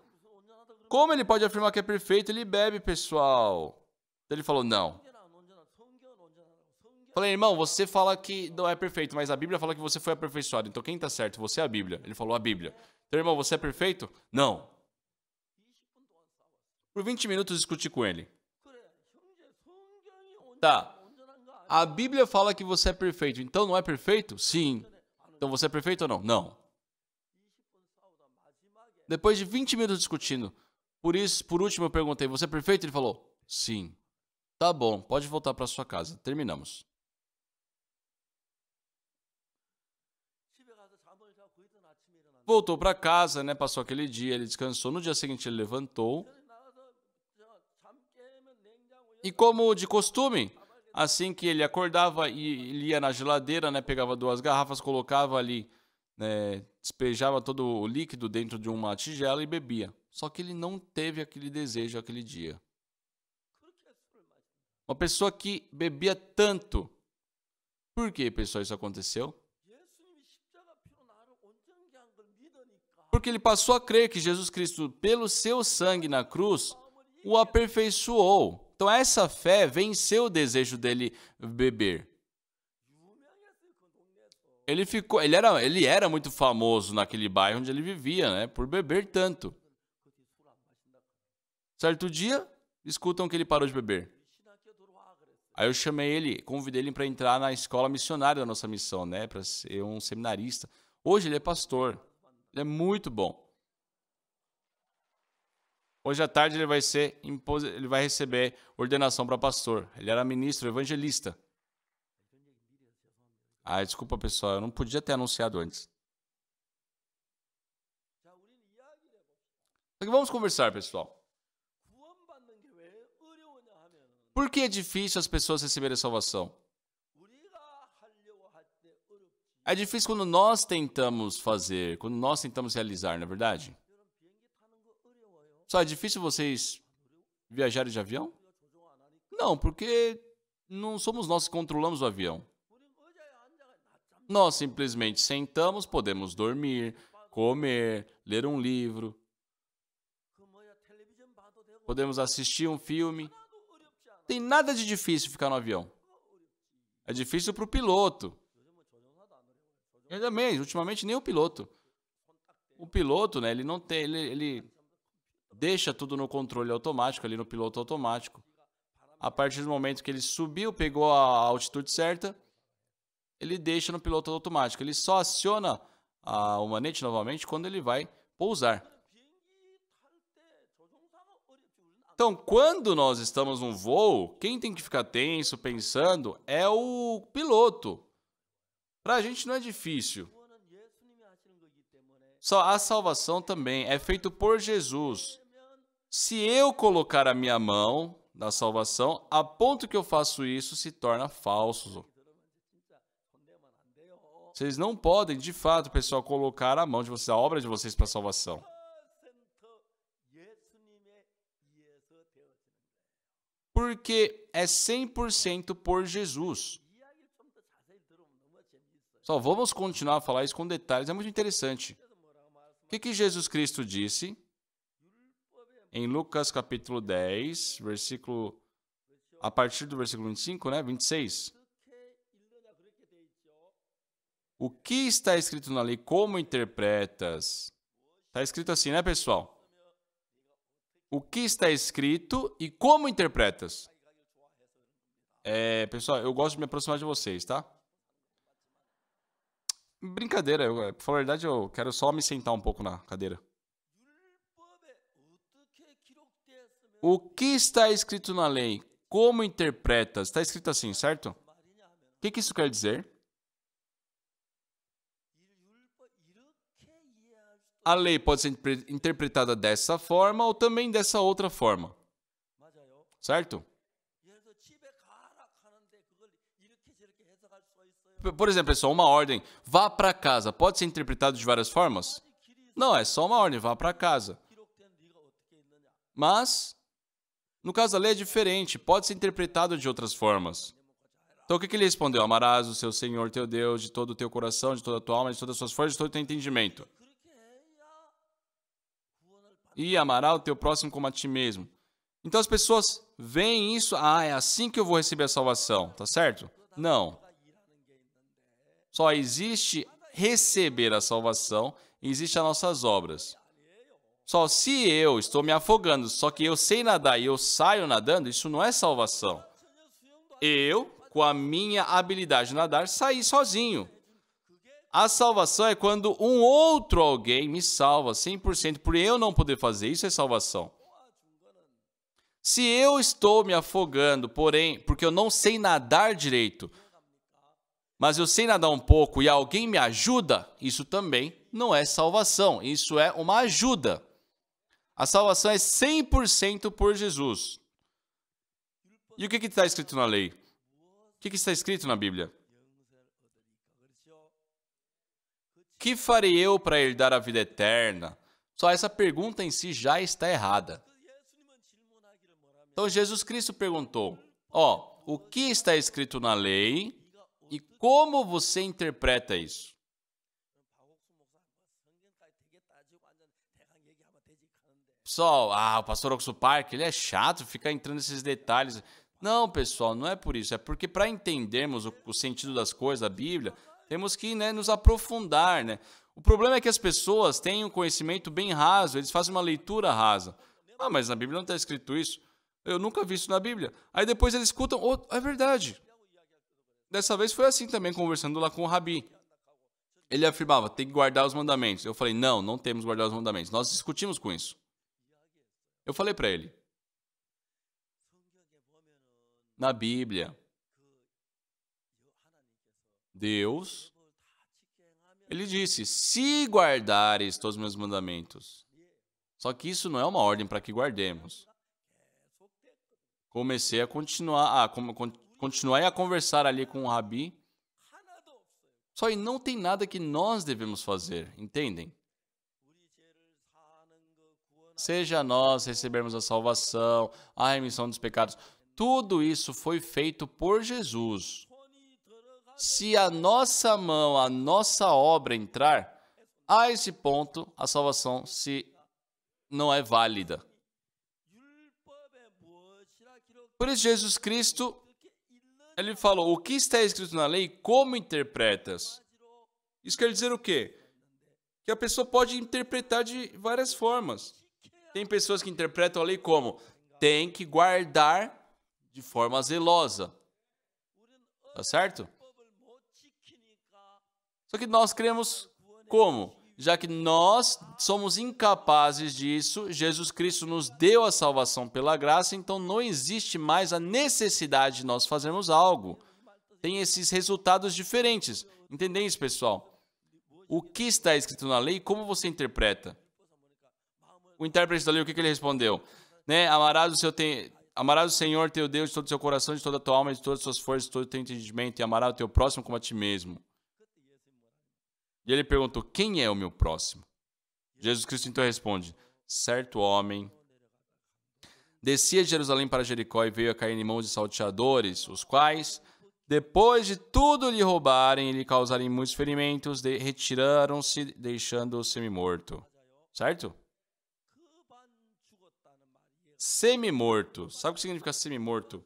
Como ele pode afirmar que é perfeito? Ele bebe, pessoal. Ele falou, não. Eu falei, irmão, você fala que não é perfeito, mas a Bíblia fala que você foi aperfeiçoado. Então, quem está certo? Você é a Bíblia. Ele falou, a Bíblia. Então, irmão, você é perfeito? Não. Por 20 minutos discuti com ele. Tá. A Bíblia fala que você é perfeito, então não é perfeito? Sim. Então você é perfeito ou não? Não. Depois de 20 minutos discutindo, por último eu perguntei, você é perfeito? Ele falou, sim. Tá bom, pode voltar para sua casa. Terminamos. Voltou para casa, né? Passou aquele dia, ele descansou. No dia seguinte ele levantou. E como de costume, assim que ele acordava e ele ia na geladeira, né, pegava 2 garrafas, colocava ali, né, despejava todo o líquido dentro de uma tigela e bebia. Só que ele não teve aquele desejo aquele dia. Uma pessoa que bebia tanto. Por que, pessoal, isso aconteceu? Porque ele passou a crer que Jesus Cristo, pelo seu sangue na cruz, o aperfeiçoou. Então essa fé venceu o desejo dele beber. ele era muito famoso naquele bairro onde ele vivia, né? Por beber tanto. Certo dia, escutam que ele parou de beber. Aí eu chamei ele, convidei ele para entrar na escola missionária da nossa missão, né? Para ser um seminarista. Hoje ele é pastor. Ele é muito bom. Hoje à tarde ele vai receber ordenação para pastor. Ele era ministro evangelista. Ah, desculpa, pessoal, eu não podia ter anunciado antes. Vamos conversar, pessoal. Por que é difícil as pessoas receberem a salvação? É difícil quando nós tentamos fazer, quando nós tentamos realizar, não é verdade? Só é difícil vocês viajarem de avião? Não, porque não somos nós que controlamos o avião. Nós simplesmente sentamos, podemos dormir, comer, ler um livro, podemos assistir um filme. Tem nada de difícil ficar no avião. É difícil para o piloto. Ainda bem, ultimamente nem o piloto. O piloto, né, ele não tem, ele deixa tudo no controle automático, ali no piloto automático. A partir do momento que ele subiu, pegou a altitude certa, ele deixa no piloto automático. Ele só aciona o manete novamente quando ele vai pousar. Então, quando nós estamos num voo, quem tem que ficar tenso, pensando, é o piloto. Para a gente não é difícil. Só a salvação também é feita por Jesus. Se eu colocar a minha mão na salvação, a ponto que eu faço isso, se torna falso. Vocês não podem, de fato, pessoal, colocar a mão de vocês, a obra de vocês para a salvação. Porque é 100% por Jesus. Só vamos continuar a falar isso com detalhes, é muito interessante. O que Jesus Cristo disse em Lucas capítulo 10, a partir do versículo 25, né, 26? O que está escrito na lei? Como interpretas? Está escrito assim, né, pessoal? O que está escrito e como interpretas? Pessoal, eu gosto de me aproximar de vocês, tá? Brincadeira, pra falar a verdade, eu quero só me sentar um pouco na cadeira. O que está escrito na lei? Como interpretas? Está escrito assim, certo? O que isso quer dizer? A lei pode ser interpretada dessa forma ou também dessa outra forma. Certo? Por exemplo, pessoal, uma ordem, vá para casa, pode ser interpretado de várias formas? Não, é só uma ordem, vá para casa. Mas, no caso da lei é diferente, pode ser interpretado de outras formas. Então, o que ele respondeu? Amarás o seu Senhor, teu Deus, de todo o teu coração, de toda a tua alma, de todas as suas forças, de todo o teu entendimento. E amará o teu próximo como a ti mesmo. Então, as pessoas veem isso, é assim que eu vou receber a salvação, tá certo? Não. Só existe receber a salvação e existe as nossas obras. Só se eu estou me afogando, só que eu sei nadar e eu saio nadando, isso não é salvação. Eu, com a minha habilidade de nadar, saí sozinho. A salvação é quando um outro alguém me salva 100%, por eu não poder fazer. Isso é salvação. Se eu estou me afogando, porém, porque eu não sei nadar direito, mas eu sei nadar um pouco e alguém me ajuda, isso também não é salvação. Isso é uma ajuda. A salvação é 100% por Jesus. E o que está escrito na lei? O que está escrito na Bíblia? Que farei eu para herdar a vida eterna? Só essa pergunta em si já está errada. Então Jesus Cristo perguntou, o que está escrito na lei e como você interpreta isso? Pessoal, o pastor Oxo Park, ele é chato, fica entrando nesses detalhes. Não, pessoal, não é por isso. É porque para entendermos o sentido das coisas da Bíblia, Temos que, né, nos aprofundar, né? O problema é que as pessoas têm um conhecimento bem raso, eles fazem uma leitura rasa. Ah, mas na Bíblia não está escrito isso. Eu nunca vi isso na Bíblia. Aí depois eles escutam, oh, é verdade. Dessa vez foi assim também, conversando lá com o Rabi. Ele afirmava, tem que guardar os mandamentos. Eu falei, não, não temos que guardar os mandamentos. Nós discutimos com isso. Eu falei para ele, na Bíblia, Deus, ele disse, se guardares todos os meus mandamentos. Só que isso não é uma ordem para que guardemos. Comecei a continuar a conversar ali com o Rabi. Só que não tem nada que nós devemos fazer, entendem? Seja nós recebermos a salvação, a remissão dos pecados, tudo isso foi feito por Jesus. Se a nossa mão, a nossa obra entrar, a esse ponto, a salvação não é válida. Por isso, Jesus Cristo, ele falou, o que está escrito na lei, como interpretas? Isso quer dizer o quê? Que a pessoa pode interpretar de várias formas. Tem pessoas que interpretam a lei como, tem que guardar de forma zelosa. Tá certo? Só que nós cremos como? Já que nós somos incapazes disso, Jesus Cristo nos deu a salvação pela graça, então não existe mais a necessidade de nós fazermos algo. Tem esses resultados diferentes. Entendem isso, pessoal? O que está escrito na lei, como você interpreta? O intérprete da lei, o que ele respondeu? Né? Amarás o Senhor teu Deus de todo o seu coração, de toda a tua alma, de todas as suas forças, de todo o teu entendimento, e amarás o teu próximo como a ti mesmo. E ele perguntou, quem é o meu próximo? Jesus Cristo então responde, certo homem descia de Jerusalém para Jericó e veio a cair em mãos de salteadores, os quais, depois de tudo lhe roubarem e lhe causarem muitos ferimentos, retiraram-se, deixando-o semi-morto. Certo? Semi-morto. Sabe o que significa semi-morto?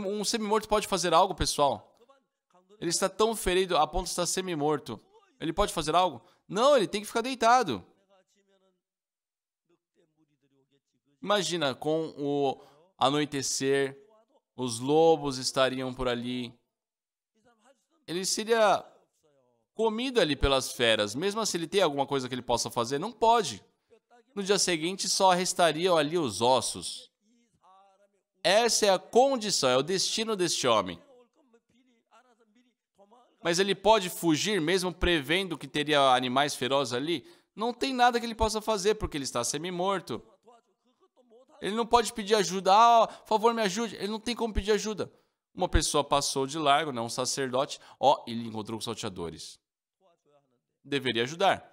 Um semi-morto pode fazer algo, pessoal? Ele está tão ferido a ponto de estar semi-morto. Ele pode fazer algo? Não, ele tem que ficar deitado. Imagina, com o anoitecer, os lobos estariam por ali. Ele seria comido ali pelas feras. Mesmo assim, ele tem alguma coisa que ele possa fazer? Não pode. No dia seguinte, só restariam ali os ossos. Essa é a condição, é o destino deste homem. Mas ele pode fugir mesmo prevendo que teria animais ferozes ali? Não tem nada que ele possa fazer, porque ele está semi-morto. Ele não pode pedir ajuda. Ah, por favor, me ajude. Ele não tem como pedir ajuda. Uma pessoa passou de largo, né, um sacerdote. Ele encontrou com salteadores. Deveria ajudar.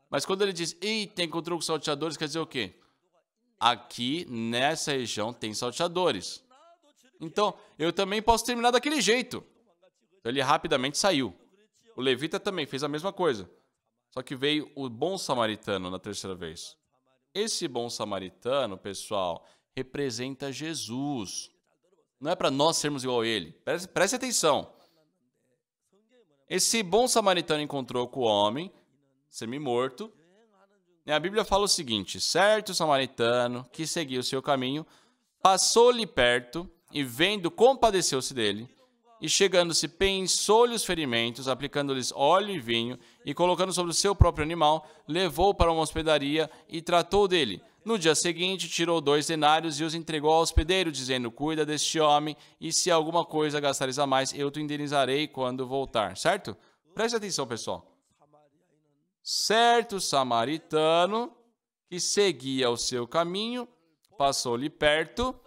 Mas quando ele diz, eita, encontrou com salteadores, quer dizer o quê? Aqui, nessa região, tem salteadores. Então, eu também posso terminar daquele jeito. Então, ele rapidamente saiu. O levita também fez a mesma coisa. Só que veio o bom samaritano na terceira vez. Esse bom samaritano, pessoal, representa Jesus. Não é para nós sermos igual a ele. Preste atenção. Esse bom samaritano encontrou com o homem, semi-morto. E a Bíblia fala o seguinte, certo samaritano que seguia o seu caminho, passou-lhe perto e vendo, compadeceu-se dele, e chegando-se, pensou-lhe os ferimentos, aplicando-lhes óleo e vinho, e colocando sobre o seu próprio animal, levou-o para uma hospedaria e tratou dele. No dia seguinte, tirou 2 denários e os entregou ao hospedeiro, dizendo, cuida deste homem, e se alguma coisa gastares a mais, eu te indenizarei quando voltar. Certo? Preste atenção, pessoal. Certo samaritano que seguia o seu caminho, passou-lhe perto,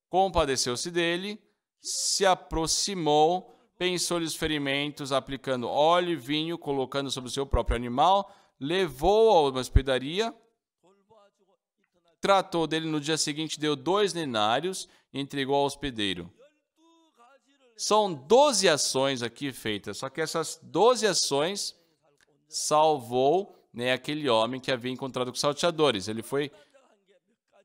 compadeceu-se dele, se aproximou, pensou-lhe os ferimentos, aplicando óleo e vinho, colocando sobre o seu próprio animal, levou-o a uma hospedaria, tratou dele no dia seguinte, deu 2 denários e entregou ao hospedeiro. São 12 ações aqui feitas, só que essas 12 ações salvou, né, aquele homem que havia encontrado com salteadores. Ele foi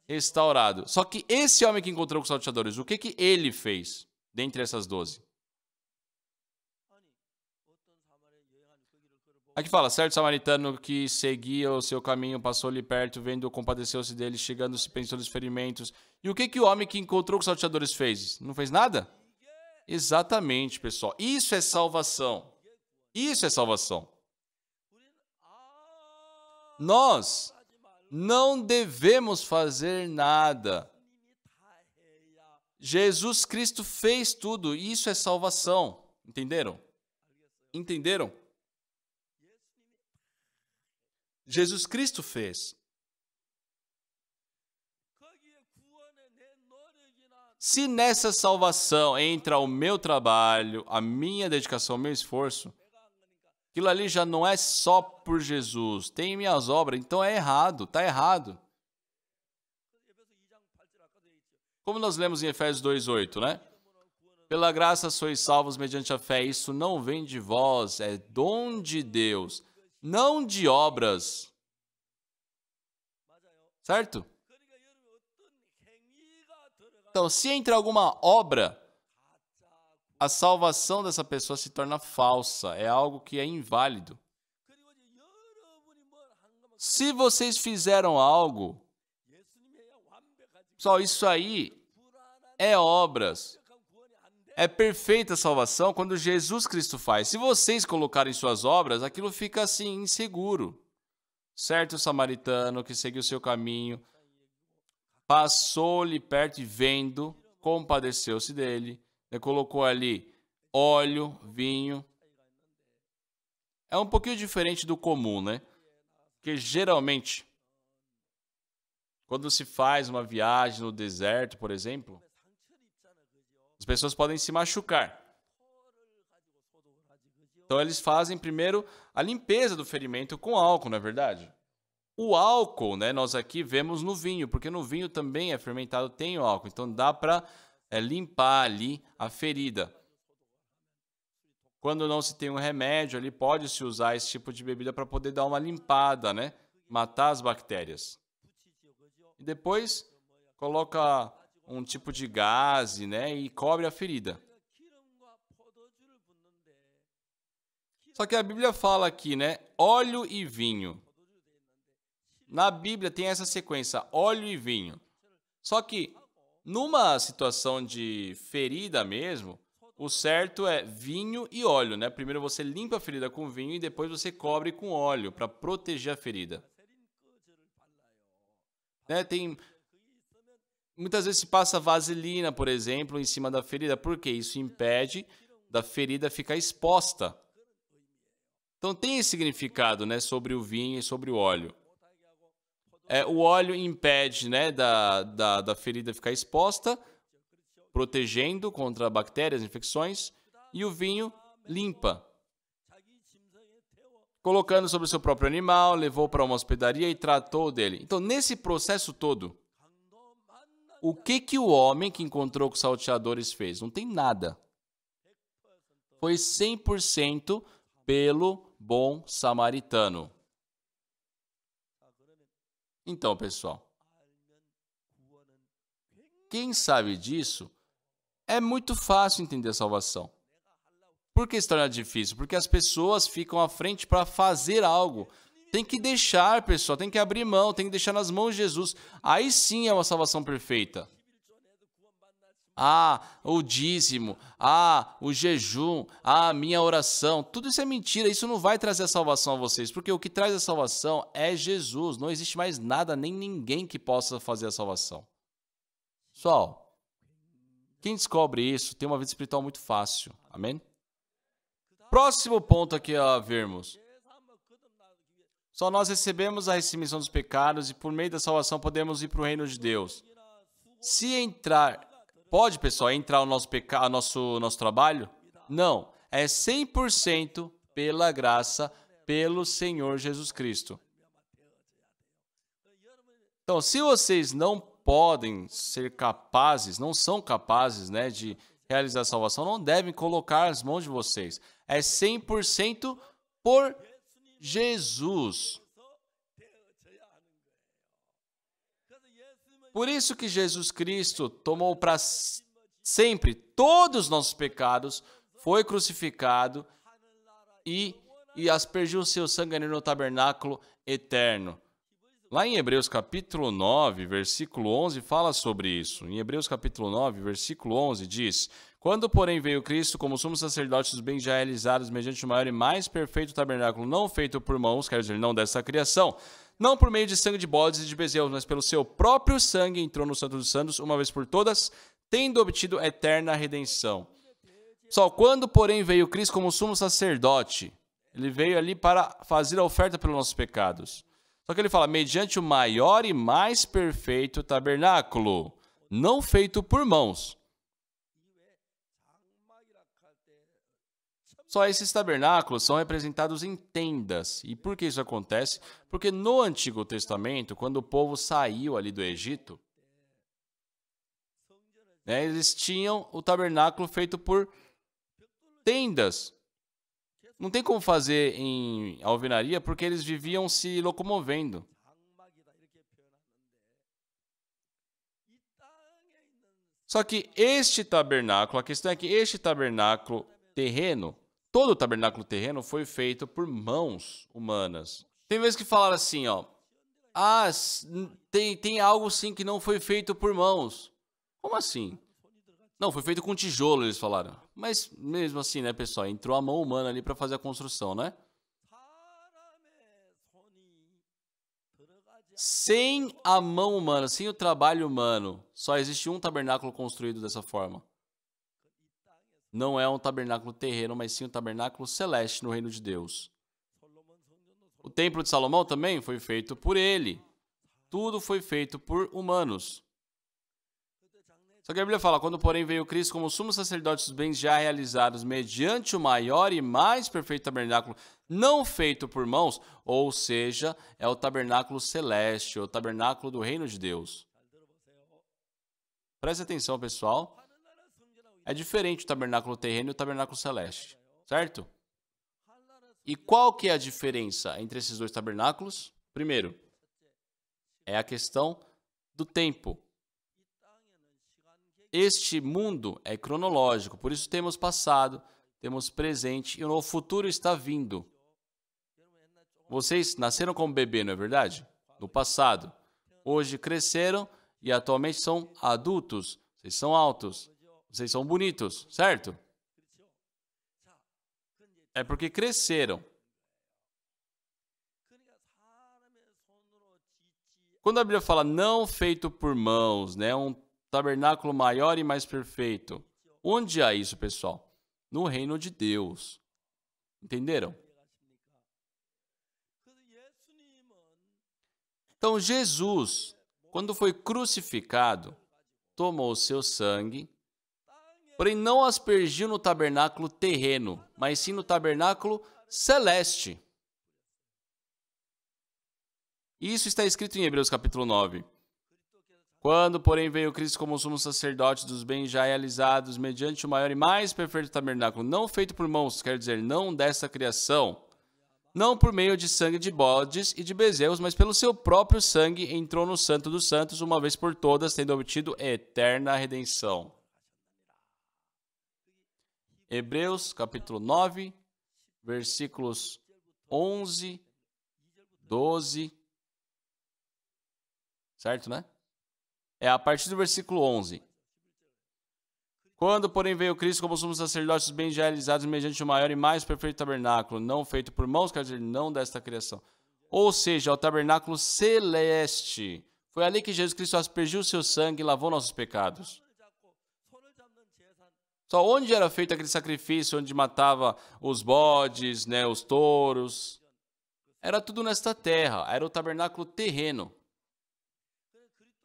restaurado. Só que esse homem que encontrou com salteadores, o que ele fez? dentre essas 12? Aqui fala, certo samaritano que seguia o seu caminho, passou-lhe perto, vendo, compadeceu-se dele, chegando-se, pensou nos ferimentos. E o que o homem que encontrou com os salteadores fez? Não fez nada? Exatamente, pessoal. Isso é salvação. Isso é salvação. Nós não devemos fazer nada. Jesus Cristo fez tudo. Isso é salvação. Entenderam? Entenderam? Jesus Cristo fez. Se nessa salvação entra o meu trabalho, a minha dedicação, o meu esforço, aquilo ali já não é só por Jesus. Tem minhas obras, então é errado, está errado. Como nós lemos em Efésios 2:8, né? Pela graça sois salvos mediante a fé. Isso não vem de vós, é dom de Deus, não de obras. Certo? Então, se entra alguma obra, a salvação dessa pessoa se torna falsa. É algo que é inválido. Se vocês fizeram algo, pessoal, isso aí é obras. É perfeita a salvação quando Jesus Cristo faz. Se vocês colocarem suas obras, aquilo fica assim, inseguro. Certo samaritano que seguiu o seu caminho, passou-lhe perto e vendo, compadeceu-se dele, colocou ali óleo, vinho. É um pouquinho diferente do comum, né? Porque geralmente, quando se faz uma viagem no deserto, por exemplo, as pessoas podem se machucar. Então eles fazem primeiro a limpeza do ferimento com álcool, não é verdade? O álcool, né, nós aqui vemos no vinho, porque no vinho também é fermentado, tem o álcool. Então dá para limpar ali a ferida. Quando não se tem um remédio ali, pode-se usar esse tipo de bebida para poder dar uma limpada, né? Matar as bactérias. E depois coloca um tipo de gaze, né? E cobre a ferida. Só que a Bíblia fala aqui, né? Óleo e vinho. Na Bíblia tem essa sequência, óleo e vinho. Só que numa situação de ferida mesmo, o certo é vinho e óleo, né? Primeiro você limpa a ferida com vinho e depois você cobre com óleo para proteger a ferida. Né? Muitas vezes se passa vaselina, por exemplo, em cima da ferida. Por quê? Isso impede da ferida ficar exposta. Então tem esse significado, né, sobre o vinho e sobre o óleo. O óleo impede, né, da ferida ficar exposta, protegendo contra bactérias, infecções, e o vinho limpa. Colocando sobre o seu próprio animal, levou para uma hospedaria e tratou dele. Então, nesse processo todo, o que o homem que encontrou com os salteadores fez? Não tem nada. Foi 100% pelo bom samaritano. Então, pessoal, quem sabe disso, é muito fácil entender a salvação. Por que se torna difícil? Porque as pessoas ficam à frente para fazer algo. Tem que deixar, pessoal, tem que abrir mão, tem que deixar nas mãos de Jesus. Aí sim é uma salvação perfeita. O dízimo, o jejum, a minha oração, tudo isso é mentira, isso não vai trazer a salvação a vocês, porque o que traz a salvação é Jesus, não existe mais nada, nem ninguém que possa fazer a salvação. Pessoal, quem descobre isso tem uma vida espiritual muito fácil, amém? Próximo ponto aqui a vermos. Só nós recebemos a remissão dos pecados e por meio da salvação podemos ir para o reino de Deus. Se entrar... Pode, pessoal, entrar o nosso trabalho? Não. É 100% pela graça, pelo Senhor Jesus Cristo. Então, se vocês não podem ser capazes, não são capazes, né, de realizar a salvação, não devem colocar as mãos de vocês. É 100% por Jesus. Por isso que Jesus Cristo tomou para sempre todos os nossos pecados, foi crucificado e aspergiu o seu sangue ali no tabernáculo eterno. Lá em Hebreus capítulo 9, versículo 11, fala sobre isso. Em Hebreus capítulo 9, versículo 11, diz: Quando, porém, veio Cristo como sumo sacerdote dos bens já realizados mediante o maior e mais perfeito tabernáculo, não feito por mãos, quer dizer, não dessa criação, não por meio de sangue de bodes e de bezerros, mas pelo seu próprio sangue, entrou no Santo dos Santos, uma vez por todas, tendo obtido eterna redenção. Só quando, porém, veio Cristo como sumo sacerdote, ele veio ali para fazer a oferta pelos nossos pecados. Só que ele fala, mediante o maior e mais perfeito tabernáculo, não feito por mãos. Só esses tabernáculos são representados em tendas. E por que isso acontece? Porque no Antigo Testamento, quando o povo saiu ali do Egito, eles tinham o tabernáculo feito por tendas. Não tem como fazer em alvenaria porque eles viviam se locomovendo. Só que este tabernáculo, a questão é que este tabernáculo terreno, todo o tabernáculo terreno foi feito por mãos humanas. Tem vezes que falaram assim, ó, tem algo sim que não foi feito por mãos. Como assim? Não, foi feito com tijolo, eles falaram. Mas mesmo assim, né, pessoal? Entrou a mão humana ali para fazer a construção, né? Sem a mão humana, sem o trabalho humano, só existe um tabernáculo construído dessa forma. Não é um tabernáculo terreno, mas sim um tabernáculo celeste no reino de Deus. O templo de Salomão também foi feito por ele. Tudo foi feito por humanos. Só que a Bíblia fala, quando porém veio Cristo como sumo sacerdote dos bens já realizados mediante o maior e mais perfeito tabernáculo, não feito por mãos, ou seja, é o tabernáculo celeste, o tabernáculo do reino de Deus. Preste atenção, pessoal. É diferente o tabernáculo terreno e o tabernáculo celeste, certo? E qual que é a diferença entre esses dois tabernáculos? Primeiro, é a questão do tempo. Este mundo é cronológico, por isso temos passado, temos presente e o novo futuro está vindo. Vocês nasceram como bebê, não é verdade? No passado. Hoje cresceram e atualmente são adultos. Vocês são altos, vocês são bonitos, certo? É porque cresceram. Quando a Bíblia fala não feito por mãos, né, um tabernáculo maior e mais perfeito. Onde há isso, pessoal? No reino de Deus. Entenderam? Então, Jesus, quando foi crucificado, tomou o seu sangue, porém não aspergiu no tabernáculo terreno, mas sim no tabernáculo celeste. Isso está escrito em Hebreus capítulo 9. Quando, porém, veio Cristo como sumo sacerdote dos bens já realizados, mediante o maior e mais perfeito tabernáculo, não feito por mãos, quer dizer, não desta criação, não por meio de sangue de bodes e de bezerros, mas pelo seu próprio sangue, entrou no Santo dos Santos, uma vez por todas, tendo obtido eterna redenção. Hebreus, capítulo 9, versículos 11, 12, certo, né? É a partir do versículo 11. Quando, porém, veio Cristo como sumo sacerdote dos bens já realizados mediante o maior e mais perfeito tabernáculo, não feito por mãos, quer dizer, não desta criação. Ou seja, o tabernáculo celeste. Foi ali que Jesus Cristo aspergiu o seu sangue e lavou nossos pecados. Só onde era feito aquele sacrifício, onde matava os bodes, né, os touros. Era tudo nesta terra, era o tabernáculo terreno.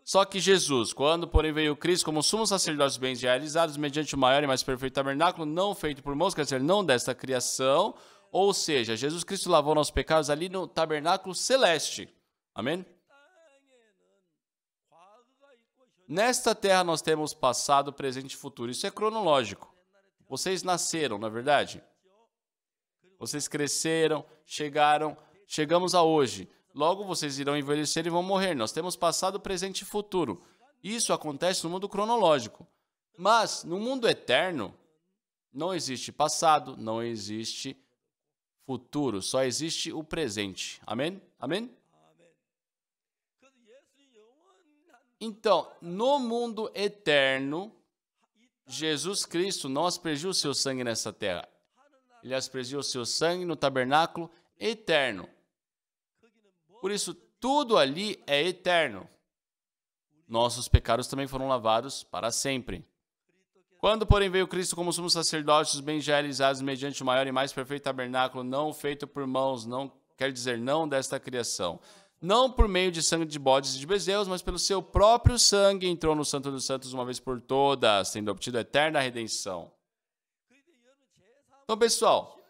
Só que Jesus, quando porém veio Cristo como sumo sacerdote dos bens já realizados, mediante o maior e mais perfeito tabernáculo, não feito por mãos, quer dizer, não desta criação, ou seja, Jesus Cristo lavou nossos pecados ali no tabernáculo celeste. Amém? Nesta terra nós temos passado, presente e futuro. Isso é cronológico. Vocês nasceram, não é verdade? Vocês cresceram, chegamos a hoje. Logo, vocês irão envelhecer e vão morrer. Nós temos passado, presente e futuro. Isso acontece no mundo cronológico. Mas no mundo eterno, não existe passado, não existe futuro, só existe o presente. Amém? Amém? Então, no mundo eterno, Jesus Cristo não aspergiu o seu sangue nessa terra. Ele aspergiu o seu sangue no tabernáculo eterno. Por isso, tudo ali é eterno. Nossos pecados também foram lavados para sempre. Quando, porém, veio Cristo como sumo sacerdote, os bens já realizados mediante o maior e mais perfeito tabernáculo, não feito por mãos, não quer dizer não desta criação, não por meio de sangue de bodes e de bezerros, mas pelo seu próprio sangue, entrou no Santo dos Santos uma vez por todas, tendo obtido a eterna redenção. Então, pessoal,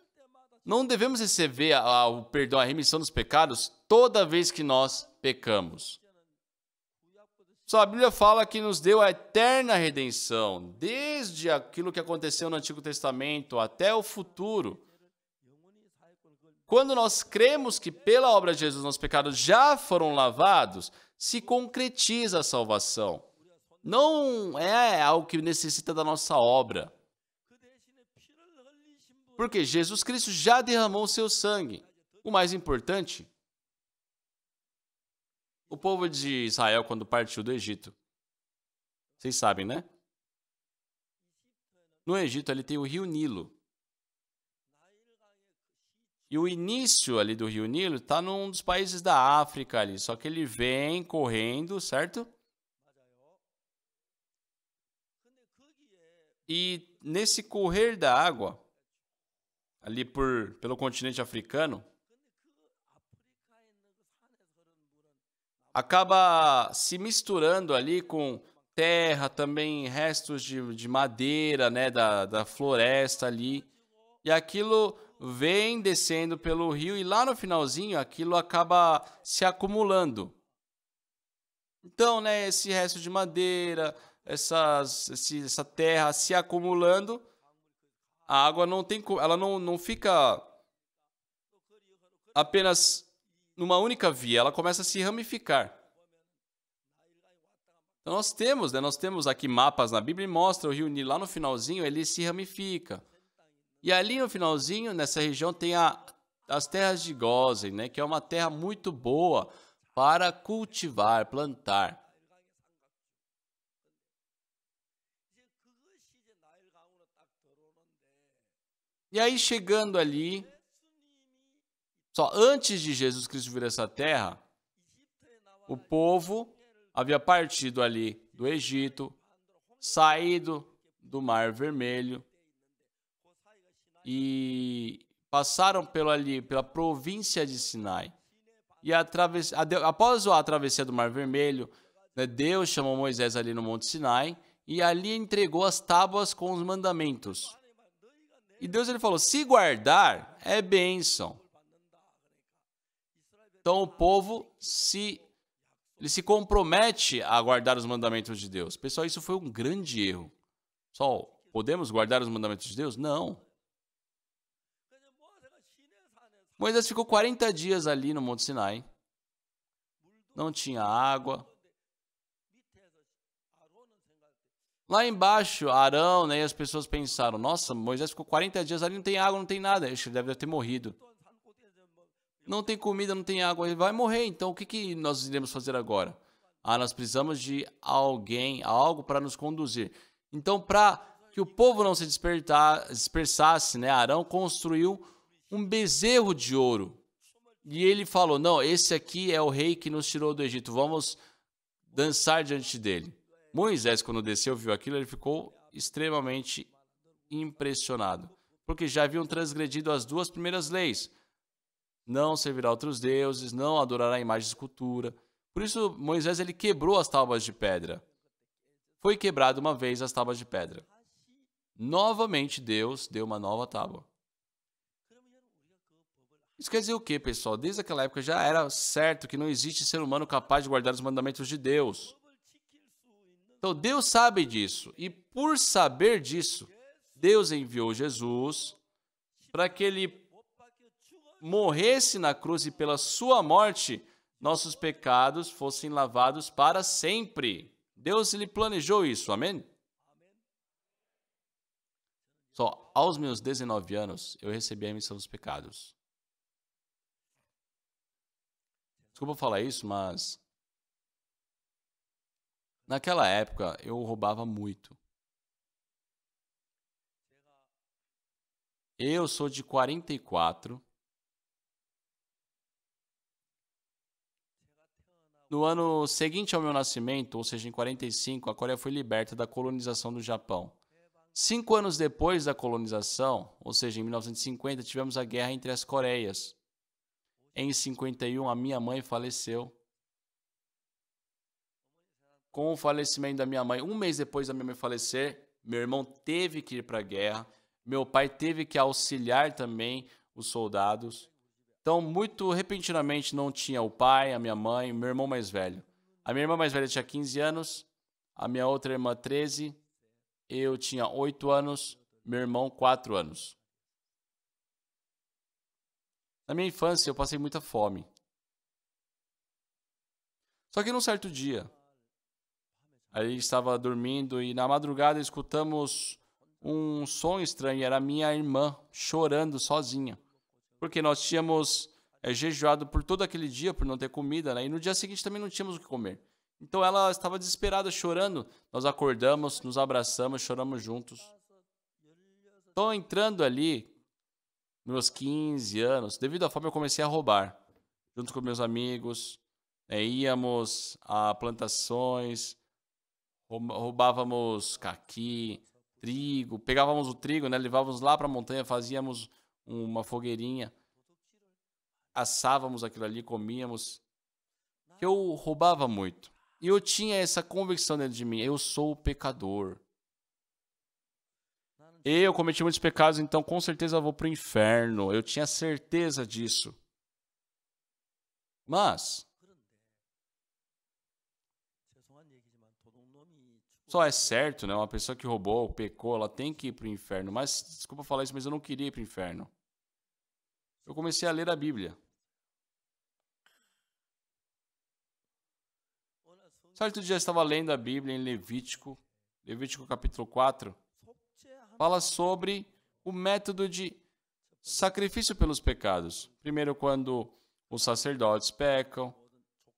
não devemos receber o perdão, a remissão dos pecados toda vez que nós pecamos. Só a Bíblia fala que nos deu a eterna redenção, desde aquilo que aconteceu no Antigo Testamento até o futuro. Quando nós cremos que pela obra de Jesus nossos pecados já foram lavados, se concretiza a salvação. Não é algo que necessita da nossa obra. Porque Jesus Cristo já derramou o seu sangue. O mais importante, o povo de Israel, quando partiu do Egito, vocês sabem, né? No Egito, ali tem o rio Nilo. E o início ali do rio Nilo está num dos países da África ali. Só que ele vem correndo, certo? E nesse correr da água, ali pelo continente africano, acaba se misturando ali com terra, também restos de madeira, né, da floresta ali. E aquilo vem descendo pelo rio e lá no finalzinho aquilo acaba se acumulando. Então, né, esse resto de madeira, essa terra se acumulando, a água ela não fica apenas numa única via, ela começa a se ramificar. Então nós temos aqui mapas na Bíblia e mostra o rio Nilo lá no finalzinho, ele se ramifica. E ali no finalzinho, nessa região, tem as terras de Gósen, né, que é uma terra muito boa para cultivar, plantar. E aí, chegando ali, só antes de Jesus Cristo vir a essa terra, o povo havia partido ali do Egito, saído do Mar Vermelho e passaram pela província de Sinai. E após a travessia do Mar Vermelho, né, Deus chamou Moisés ali no Monte Sinai e ali entregou as tábuas com os mandamentos. E Deus ele falou, se guardar, é bênção. Então o povo se compromete a guardar os mandamentos de Deus. Pessoal, isso foi um grande erro. Só podemos guardar os mandamentos de Deus? Não. Moisés ficou 40 dias ali no Monte Sinai. Não tinha água. Lá embaixo, Arão, né, e as pessoas pensaram, nossa, Moisés ficou 40 dias ali, não tem água, não tem nada. Ele deve ter morrido. Não tem comida, não tem água, ele vai morrer. Então, o que nós iremos fazer agora? Nós precisamos de alguém, algo para nos conduzir. Então, para que o povo não se dispersasse, né, Arão construiu um bezerro de ouro. E ele falou, não, esse aqui é o rei que nos tirou do Egito, vamos dançar diante dele. Moisés, quando desceu, viu aquilo, ele ficou extremamente impressionado, porque já haviam transgredido as 2 primeiras leis. Não servirá a outros deuses, não adorará a imagem de escultura. Por isso, Moisés ele quebrou as tábuas de pedra. Foi quebrado uma vez as tábuas de pedra. Novamente, Deus deu uma nova tábua. Isso quer dizer o quê, pessoal? Desde aquela época já era certo que não existe ser humano capaz de guardar os mandamentos de Deus. Então, Deus sabe disso. E por saber disso, Deus enviou Jesus para que ele morresse na cruz e pela sua morte, nossos pecados fossem lavados para sempre. Deus ele planejou isso, amém? Só aos meus 19 anos, eu recebi a remissão dos pecados. Desculpa falar isso, mas naquela época eu roubava muito. Eu sou de 44. No ano seguinte ao meu nascimento, ou seja, em 45, a Coreia foi liberta da colonização do Japão. 5 anos depois da colonização, ou seja, em 1950, tivemos a guerra entre as Coreias. Em 51, a minha mãe faleceu. Com o falecimento da minha mãe, um mês depois da minha mãe falecer, meu irmão teve que ir para a guerra. Meu pai teve que auxiliar também os soldados. Então, muito repentinamente, não tinha o pai, a minha mãe, meu irmão mais velho. A minha irmã mais velha tinha 15 anos, a minha outra irmã 13, eu tinha 8 anos, meu irmão 4 anos. Na minha infância, eu passei muita fome. Só que num certo dia, a gente estava dormindo e na madrugada escutamos um som estranho. Era minha irmã chorando sozinha. Porque nós tínhamos jejuado por todo aquele dia, por não ter comida, né? E no dia seguinte também não tínhamos o que comer. Então ela estava desesperada, chorando. Nós acordamos, nos abraçamos, choramos juntos. Então, entrando ali, meus 15 anos, devido à fome eu comecei a roubar. Junto com meus amigos, íamos a plantações, roubávamos caqui, trigo, pegávamos o trigo, né? Levávamos lá para a montanha, fazíamos uma fogueirinha, assávamos aquilo ali, comíamos. Eu roubava muito. E eu tinha essa convicção dentro de mim, eu sou o pecador. Eu cometi muitos pecados, então com certeza eu vou para o inferno. Eu tinha certeza disso. Mas só é certo, né? Uma pessoa que roubou, pecou, ela tem que ir para o inferno. Mas, desculpa falar isso, mas eu não queria ir para o inferno. Eu comecei a ler a Bíblia. Certo dia eu estava lendo a Bíblia em Levítico capítulo 4. Fala sobre o método de sacrifício pelos pecados. Primeiro, quando os sacerdotes pecam,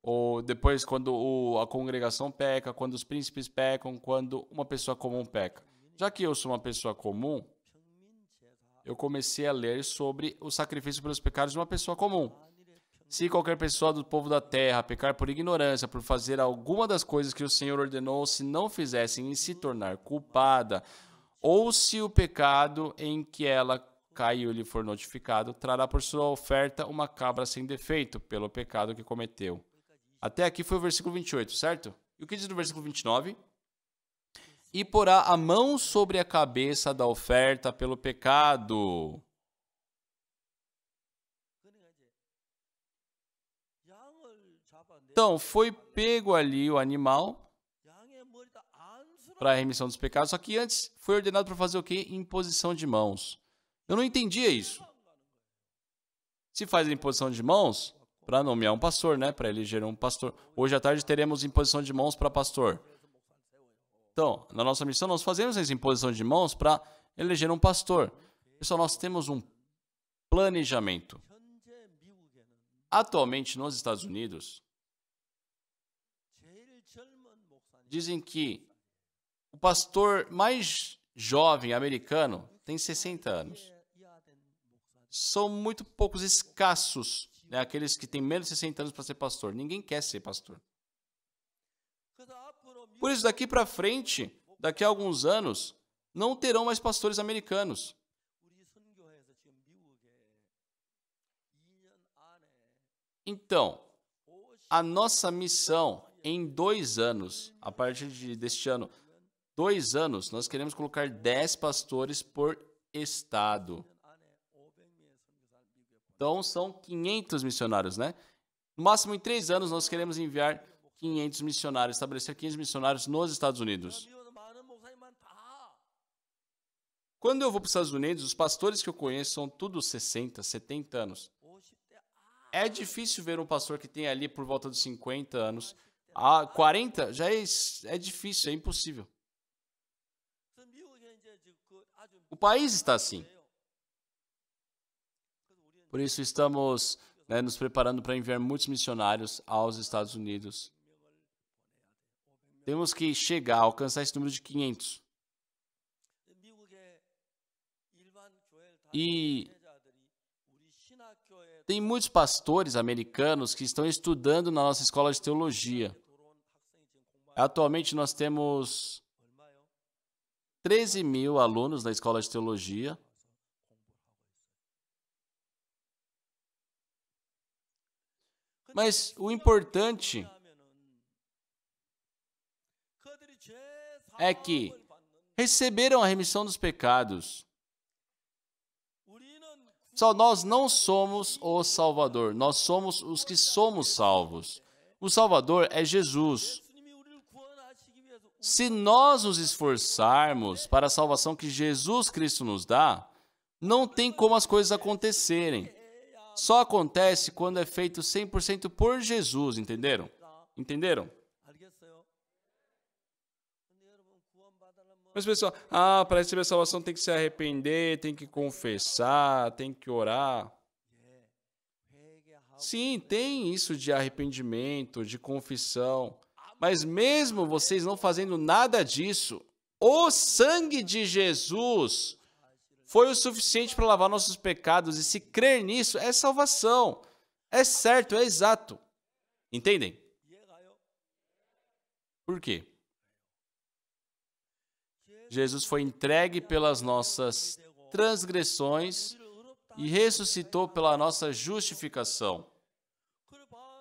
ou depois quando a congregação peca, quando os príncipes pecam, quando uma pessoa comum peca. Já que eu sou uma pessoa comum, eu comecei a ler sobre o sacrifício pelos pecados de uma pessoa comum. Se qualquer pessoa do povo da terra pecar por ignorância, por fazer alguma das coisas que o Senhor ordenou, se não fizessem e se tornar culpada, ou se o pecado em que ela caiu lhe for notificado, trará por sua oferta uma cabra sem defeito, pelo pecado que cometeu. Até aqui foi o versículo 28, certo? E o que diz no versículo 29? E porá a mão sobre a cabeça da oferta pelo pecado. Então, foi pego ali o animal para a remissão dos pecados, só que antes foi ordenado para fazer o quê? Imposição de mãos. Eu não entendia isso. Se faz a imposição de mãos para nomear um pastor, né? Para eleger um pastor. Hoje à tarde teremos imposição de mãos para pastor. Então, na nossa missão, nós fazemos essa imposição de mãos para eleger um pastor. Pessoal, nós temos um planejamento. Atualmente, nos Estados Unidos, dizem que o pastor mais jovem americano tem 60 anos. São muito poucos, escassos, né, aqueles que têm menos de 60 anos para ser pastor. Ninguém quer ser pastor. Por isso, daqui para frente, daqui a alguns anos, não terão mais pastores americanos. Então, a nossa missão em 2 anos, a partir deste ano, 2 anos, nós queremos colocar 10 pastores por estado. Então, são 500 missionários, né? No máximo, em 3 anos, nós queremos enviar 500 missionários, estabelecer 500 missionários nos Estados Unidos. Quando eu vou para os Estados Unidos, os pastores que eu conheço são todos 60, 70 anos. É difícil ver um pastor que tem ali por volta dos 50 anos. 40 já é difícil, é impossível. O país está assim. Por isso estamos, nos preparando para enviar muitos missionários aos Estados Unidos. Temos que chegar, alcançar esse número de 500. E tem muitos pastores americanos que estão estudando na nossa escola de teologia. Atualmente nós temos 13 mil alunos na escola de teologia. Mas o importante é que receberam a remissão dos pecados. Só nós não somos o Salvador, nós somos os que somos salvos. O Salvador é Jesus. Se nós nos esforçarmos para a salvação que Jesus Cristo nos dá, não tem como as coisas acontecerem. Só acontece quando é feito 100% por Jesus, entenderam? Entenderam? Mas pessoal, para receber a salvação tem que se arrepender, tem que confessar, tem que orar. Sim, tem isso de arrependimento, de confissão. Mas mesmo vocês não fazendo nada disso, o sangue de Jesus foi o suficiente para lavar nossos pecados. E se crer nisso, é salvação. É certo, é exato. Entendem? Por quê? Jesus foi entregue pelas nossas transgressões e ressuscitou pela nossa justificação.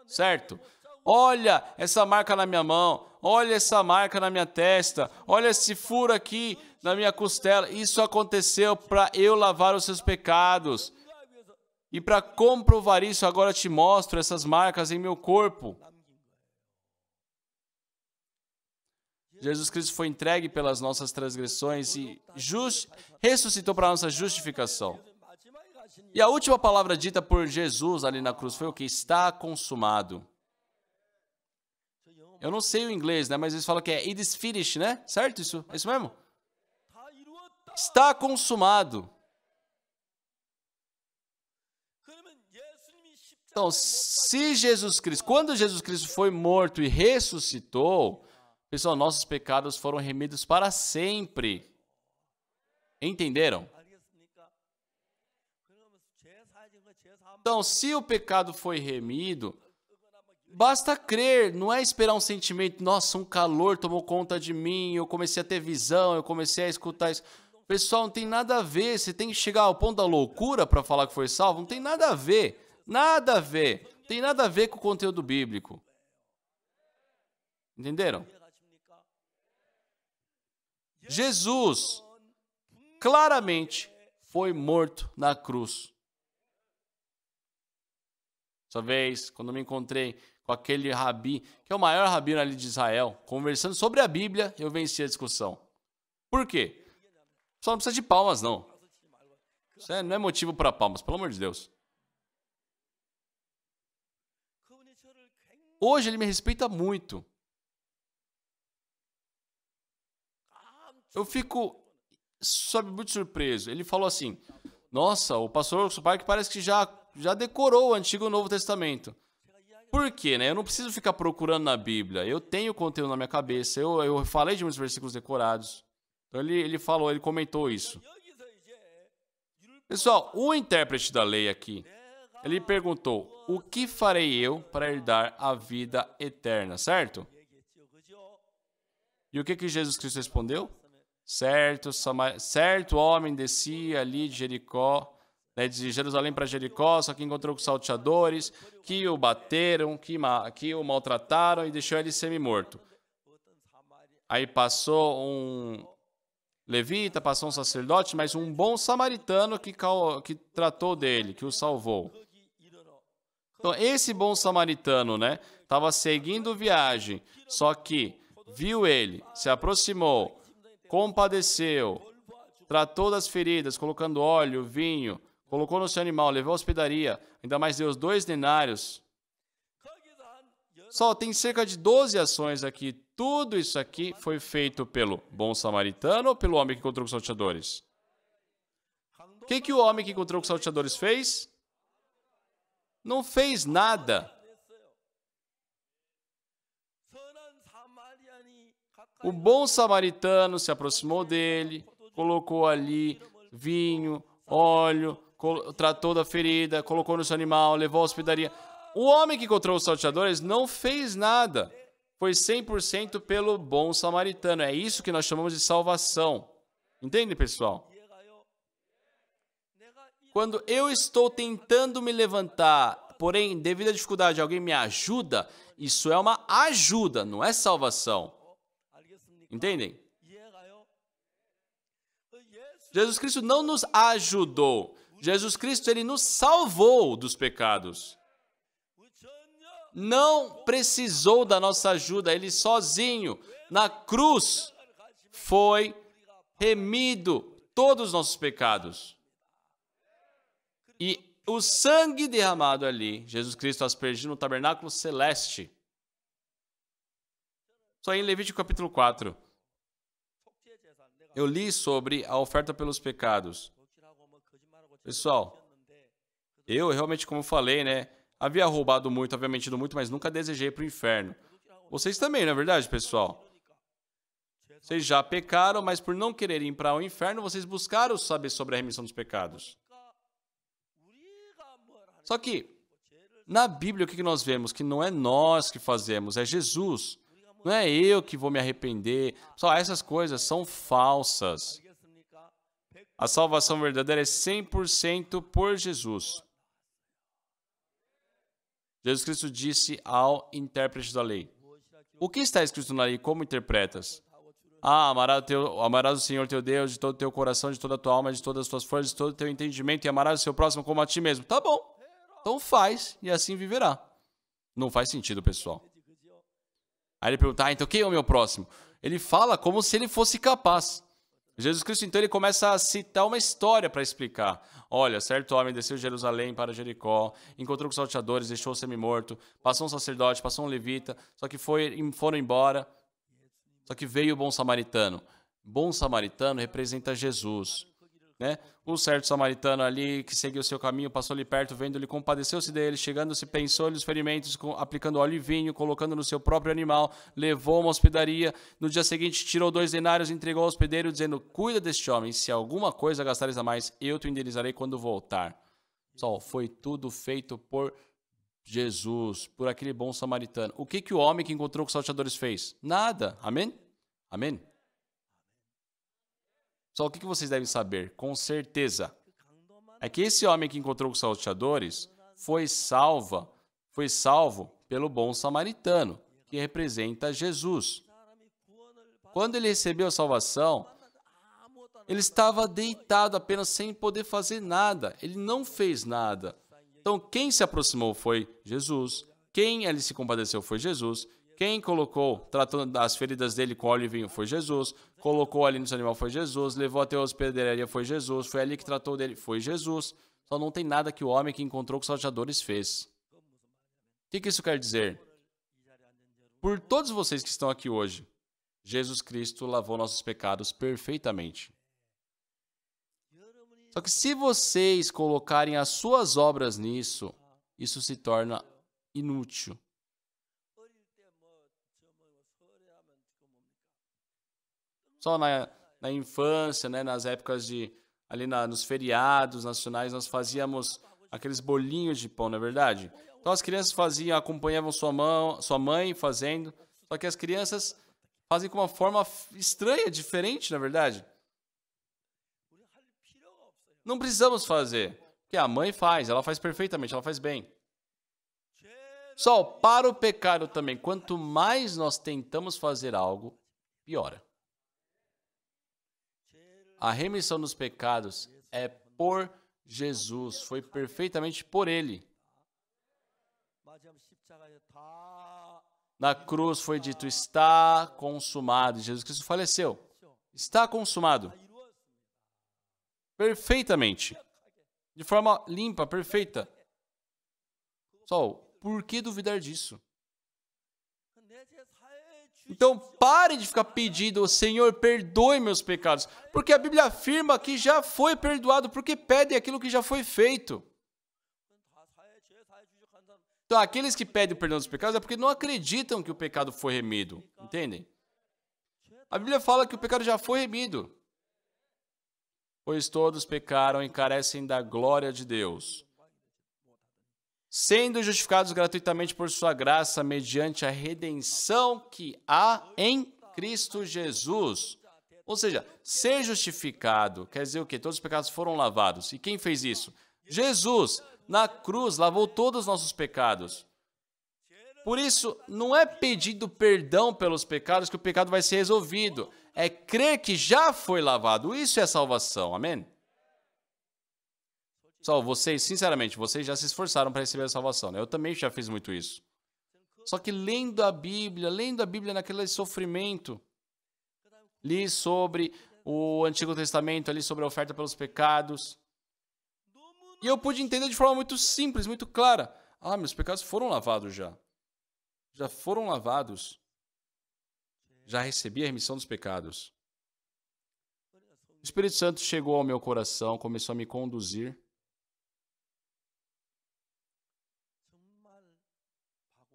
Certo? Olha essa marca na minha mão, olha essa marca na minha testa, olha esse furo aqui na minha costela. Isso aconteceu para eu lavar os seus pecados. E para comprovar isso, agora eu te mostro essas marcas em meu corpo. Jesus Cristo foi entregue pelas nossas transgressões e ressuscitou para a nossa justificação. E a última palavra dita por Jesus ali na cruz foi o que? Está consumado. Eu não sei o inglês, mas eles falam que é it is finished, né? Certo isso? É isso mesmo? Está consumado. Então, se Jesus Cristo, quando Jesus Cristo foi morto e ressuscitou, pessoal, nossos pecados foram remidos para sempre. Entenderam? Então, se o pecado foi remido, basta crer, não é esperar um sentimento, nossa, um calor tomou conta de mim, eu comecei a ter visão, eu comecei a escutar isso. Pessoal, não tem nada a ver, você tem que chegar ao ponto da loucura para falar que foi salvo, não tem nada a ver, nada a ver, não tem nada a ver com o conteúdo bíblico. Entenderam? Jesus claramente foi morto na cruz. Essa vez, quando eu me encontrei com aquele rabi, que é o maior rabino ali de Israel, conversando sobre a Bíblia, eu venci a discussão. Por quê? Só não precisa de palmas, não. Isso não é motivo para palmas, pelo amor de Deus. Hoje ele me respeita muito. Eu fico, sabe, muito surpreso. Ele falou assim, nossa, o pastor Supark parece que já decorou o Antigo e o Novo Testamento. Por quê, né? Eu não preciso ficar procurando na Bíblia. Eu tenho conteúdo na minha cabeça. Eu falei de muitos versículos decorados. Então ele comentou isso. Pessoal, o intérprete da lei aqui, ele perguntou, o que farei eu para herdar a vida eterna, certo? E o que Jesus Cristo respondeu? Certo homem descia ali de Jericó, de Jerusalém para Jericó, só que encontrou com salteadores, que o bateram, que o maltrataram e deixou ele semi-morto. Aí passou um levita, passou um sacerdote, mas um bom samaritano que tratou dele, que o salvou. Então, esse bom samaritano, estava seguindo viagem, só que viu ele, se aproximou, compadeceu, tratou das feridas, colocando óleo, vinho, colocou no seu animal, levou à hospedaria, ainda mais deu os 2 denários. Só tem cerca de 12 ações aqui. Tudo isso aqui foi feito pelo bom samaritano ou pelo homem que encontrou com os salteadores? que o homem que encontrou com os salteadores fez? Não fez nada. O bom samaritano se aproximou dele, colocou ali vinho, óleo, tratou da ferida, colocou no seu animal, levou à hospedaria. O homem que encontrou os salteadores não fez nada. Foi 100% pelo bom samaritano. É isso que nós chamamos de salvação. Entende, pessoal? Quando eu estou tentando me levantar, porém, devido à dificuldade, alguém me ajuda, isso é uma ajuda, não é salvação. Entendem? Jesus Cristo não nos ajudou. Jesus Cristo, ele nos salvou dos pecados. Não precisou da nossa ajuda. Ele sozinho, na cruz, foi remido todos os nossos pecados. E o sangue derramado ali, Jesus Cristo aspergiu no tabernáculo celeste. Só em Levítico capítulo 4. Eu li sobre a oferta pelos pecados. Pessoal, eu realmente, como falei, né? Havia roubado muito, havia mentido muito, mas nunca desejei para o inferno. Vocês também, não é verdade, pessoal? Vocês já pecaram, mas por não quererem ir para o inferno, vocês buscaram saber sobre a remissão dos pecados. Só que, na Bíblia, o que nós vemos? Que não é nós que fazemos, é Jesus. Não é eu que vou me arrepender. Pessoal, essas coisas são falsas. A salvação verdadeira é 100% por Jesus. Jesus Cristo disse ao intérprete da lei: o que está escrito na lei? Como interpretas? Amarás o Senhor teu Deus de todo o teu coração, de toda a tua alma, de todas as tuas forças, de todo o teu entendimento, e amarás o seu próximo como a ti mesmo. Tá bom. Então faz, e assim viverá. Não faz sentido, pessoal. Aí ele pergunta, então quem é o meu próximo? Ele fala como se ele fosse capaz. Jesus Cristo, então, ele começa a citar uma história para explicar. Olha, certo homem desceu de Jerusalém para Jericó, encontrou com os salteadores, deixou o semi-morto, passou um sacerdote, passou um levita, só que foram embora. Só que veio o bom samaritano. Bom samaritano representa Jesus, né? Um certo samaritano ali que seguiu o seu caminho, passou ali perto, vendo-lhe, compadeceu-se dele, chegando-se, pensou-lhe os ferimentos, aplicando óleo e vinho, colocando no seu próprio animal, levou a uma hospedaria. No dia seguinte, tirou 2 denários, entregou ao hospedeiro, dizendo, cuida deste homem, se alguma coisa gastares a mais, eu te indenizarei quando voltar. Pessoal, foi tudo feito por Jesus, por aquele bom samaritano. O que o homem que encontrou com os salteadores fez? Nada. Amém? Amém? Só o que vocês devem saber, com certeza, é que esse homem que encontrou com os salteadores foi salvo pelo bom samaritano, que representa Jesus. Quando ele recebeu a salvação, ele estava deitado apenas sem poder fazer nada. Ele não fez nada. Então, quem se aproximou foi Jesus. Quem ele se compadeceu foi Jesus. Quem tratou das feridas dele com óleo e vinho foi Jesus. Colocou ali no seu animal foi Jesus. Levou até a hospedaria foi Jesus. Foi ali que tratou dele foi Jesus. Só não tem nada que o homem que encontrou com os salteadores fez. O que isso quer dizer? Por todos vocês que estão aqui hoje, Jesus Cristo lavou nossos pecados perfeitamente. Só que se vocês colocarem as suas obras nisso, isso se torna inútil. Só na infância, né, nas épocas nos feriados nacionais, nós fazíamos aqueles bolinhos de pão, não é verdade? Então as crianças acompanhavam sua mãe fazendo, só que as crianças fazem com uma forma estranha, diferente, na verdade. Não precisamos fazer, porque a mãe faz, ela faz perfeitamente, ela faz bem. Só para o pecado também, quanto mais nós tentamos fazer algo, piora. A remissão dos pecados é por Jesus, foi perfeitamente por Ele. Na cruz foi dito, está consumado. Jesus Cristo faleceu. Está consumado. Perfeitamente. De forma limpa, perfeita. Só, por que duvidar disso? Então, pare de ficar pedindo, Senhor, perdoe meus pecados. Porque a Bíblia afirma que já foi perdoado, porque pede aquilo que já foi feito. Então, aqueles que pedem o perdão dos pecados é porque não acreditam que o pecado foi remido. Entendem? A Bíblia fala que o pecado já foi remido. Pois todos pecaram e carecem da glória de Deus, sendo justificados gratuitamente por sua graça, mediante a redenção que há em Cristo Jesus. Ou seja, ser justificado quer dizer o quê? Todos os pecados foram lavados. E quem fez isso? Jesus, na cruz, lavou todos os nossos pecados. Por isso, não é pedindo perdão pelos pecados que o pecado vai ser resolvido. É crer que já foi lavado. Isso é salvação. Amém? Só vocês, sinceramente, vocês já se esforçaram para receber a salvação, né? Eu também já fiz muito isso. Só que lendo a Bíblia naquele sofrimento, li sobre o Antigo Testamento, li sobre a oferta pelos pecados, e eu pude entender de forma muito simples, muito clara. Ah, meus pecados foram lavados já. Já foram lavados. Já recebi a remissão dos pecados. O Espírito Santo chegou ao meu coração, começou a me conduzir.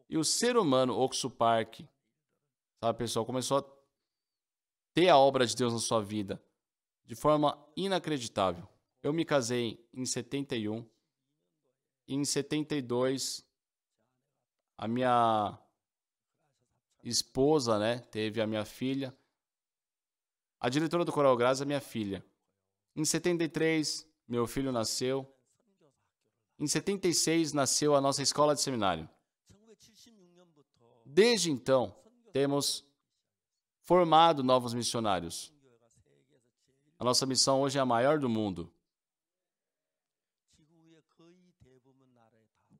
E o ser humano, Oxo Park, sabe, pessoal, começou a ter a obra de Deus na sua vida de forma inacreditável. Eu me casei em 71. E em 72, a minha esposa, né, teve a minha filha. A diretora do Coral Graça é minha filha. Em 73, meu filho nasceu. Em 76, nasceu a nossa escola de seminário. Desde então, temos formado novos missionários. A nossa missão hoje é a maior do mundo.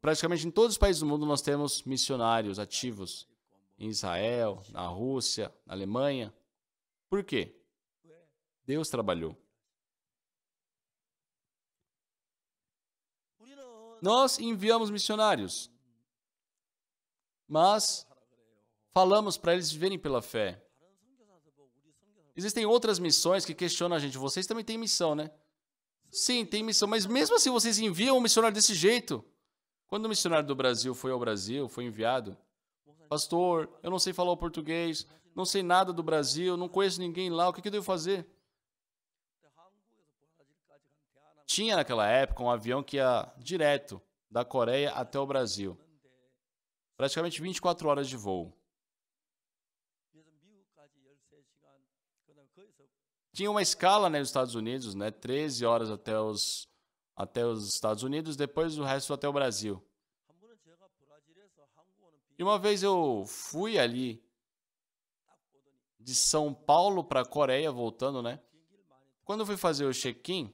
Praticamente em todos os países do mundo nós temos missionários ativos. Em Israel, na Rússia, na Alemanha. Por quê? Deus trabalhou. Nós enviamos missionários, mas falamos para eles viverem pela fé. Existem outras missões que questionam a gente. Vocês também têm missão, né? Sim, tem missão, mas mesmo assim vocês enviam um missionário desse jeito. Quando o missionário do Brasil foi ao Brasil, foi enviado, pastor, eu não sei falar o português, não sei nada do Brasil, não conheço ninguém lá, o que eu devo fazer? Tinha naquela época um avião que ia direto da Coreia até o Brasil. Praticamente 24 horas de voo. Tinha uma escala, né, nos Estados Unidos, né, 13 horas até os Estados Unidos, depois o resto até o Brasil. E uma vez eu fui ali de São Paulo para a Coreia, voltando, né? Quando eu fui fazer o check-in,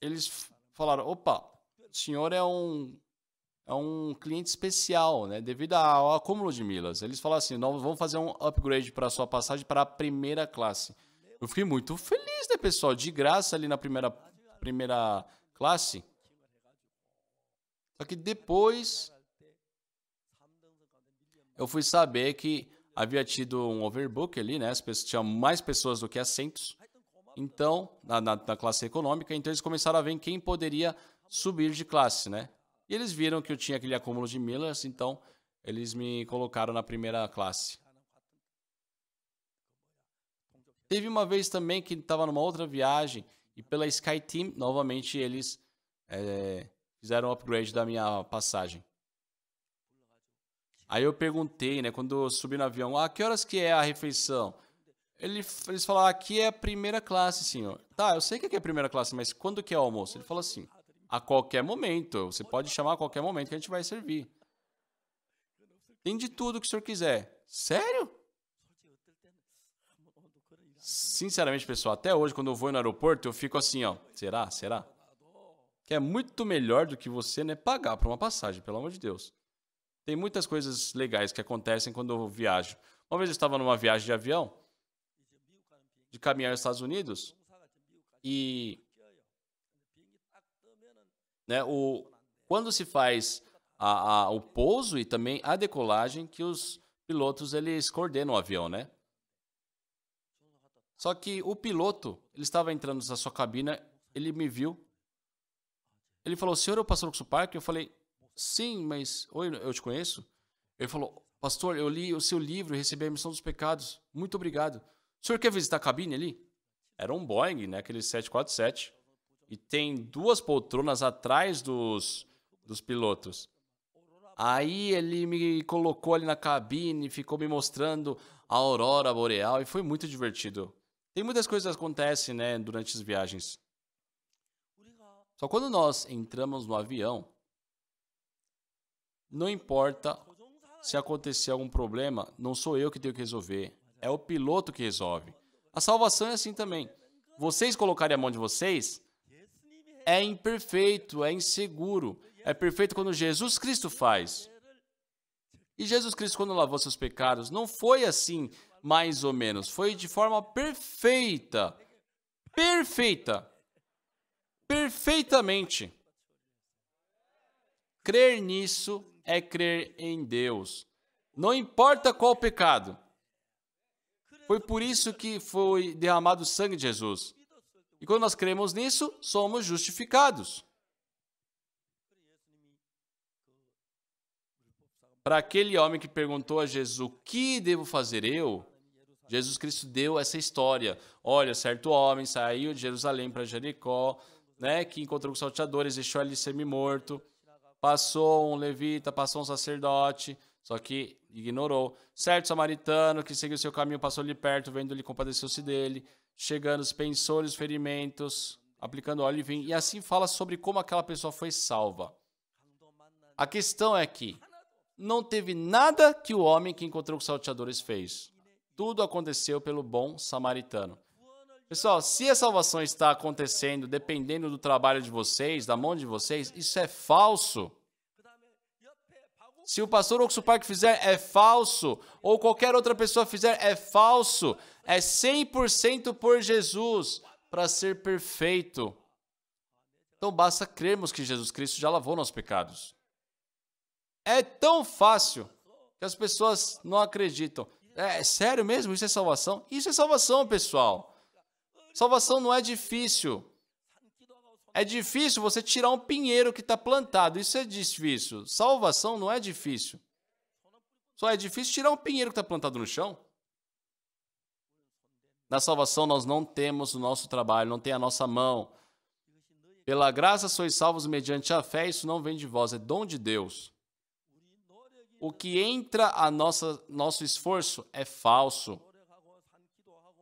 eles falaram, opa, o senhor é um cliente especial, né? Devido ao acúmulo de milhas. Eles falaram assim, nós vamos fazer um upgrade para a sua passagem para a primeira classe. Eu fiquei muito feliz, né, pessoal? De graça ali na primeira classe. Só que depois eu fui saber que havia tido um overbook ali, né? Tinha mais pessoas do que assentos. Então, na classe econômica, então eles começaram a ver quem poderia subir de classe, né? E eles viram que eu tinha aquele acúmulo de milhas, então eles me colocaram na primeira classe. Teve uma vez também que estava numa outra viagem e pela SkyTeam, novamente, eles fizeram o upgrade da minha passagem. Aí eu perguntei, né, quando eu subi no avião, que horas que é a refeição? Eles falaram, aqui é a primeira classe, senhor. Tá, eu sei que aqui é a primeira classe, mas quando que é o almoço? Ele falou assim, a qualquer momento, você pode chamar a qualquer momento que a gente vai servir. Tem de tudo que o senhor quiser. Sério? Sinceramente, pessoal, até hoje, quando eu vou no aeroporto, eu fico assim, ó, será? Será? Que é muito melhor do que você, né, pagar por uma passagem, pelo amor de Deus. Tem muitas coisas legais que acontecem quando eu viajo. Uma vez eu estava numa viagem de avião, de caminhar aos Estados Unidos, e né, quando se faz o pouso e também a decolagem, que os pilotos, eles coordenam o avião, né? Só que o piloto, ele estava entrando na sua cabina, ele me viu. Ele falou, senhor é o pastor Oxo Park? Eu falei, sim, mas... Oi, eu te conheço? Ele falou, pastor, eu li o seu livro e recebi a remissão dos pecados. Muito obrigado. O senhor quer visitar a cabine ali? Era um Boeing, né? Aquele 747. E tem 2 poltronas atrás dos pilotos. Aí ele me colocou ali na cabine, ficou me mostrando a aurora boreal e foi muito divertido. Tem muitas coisas que acontecem, né, durante as viagens. Só quando nós entramos no avião, não importa se acontecer algum problema, não sou eu que tenho que resolver, é o piloto que resolve. A salvação é assim também. Vocês colocarem a mão de vocês, é imperfeito, é inseguro. É perfeito quando Jesus Cristo faz. E Jesus Cristo, quando lavou seus pecados, não foi assim, mais ou menos. Foi de forma perfeita. Perfeita. Perfeitamente. Crer nisso é crer em Deus. Não importa qual pecado. Foi por isso que foi derramado o sangue de Jesus. E quando nós cremos nisso, somos justificados. Para aquele homem que perguntou a Jesus, o que devo fazer eu? Jesus Cristo deu essa história. Olha, certo homem saiu de Jerusalém para Jericó, né, que encontrou com os salteadores, deixou ali semi-morto. Passou um levita, passou um sacerdote, só que ignorou. Certo samaritano que seguiu seu caminho, passou ali perto, vendo-lhe, compadeceu-se dele. Chegando, pensou os ferimentos, aplicando óleo e vinho. E assim fala sobre como aquela pessoa foi salva. A questão é que não teve nada que o homem que encontrou com os salteadores fez. Tudo aconteceu pelo bom samaritano. Pessoal, se a salvação está acontecendo dependendo do trabalho de vocês, da mão de vocês, isso é falso. Se o pastor Oxo Park fizer, é falso. Ou qualquer outra pessoa fizer, é falso. É 100% por Jesus para ser perfeito. Então basta crermos que Jesus Cristo já lavou nossos pecados. É tão fácil que as pessoas não acreditam. É sério mesmo? Isso é salvação? Isso é salvação, pessoal. Salvação não é difícil. É difícil você tirar um pinheiro que está plantado. Isso é difícil. Salvação não é difícil. Só é difícil tirar um pinheiro que está plantado no chão. Na salvação nós não temos o nosso trabalho, não tem a nossa mão. Pela graça sois salvos mediante a fé, isso não vem de vós, é dom de Deus. O que entra a nosso esforço é falso.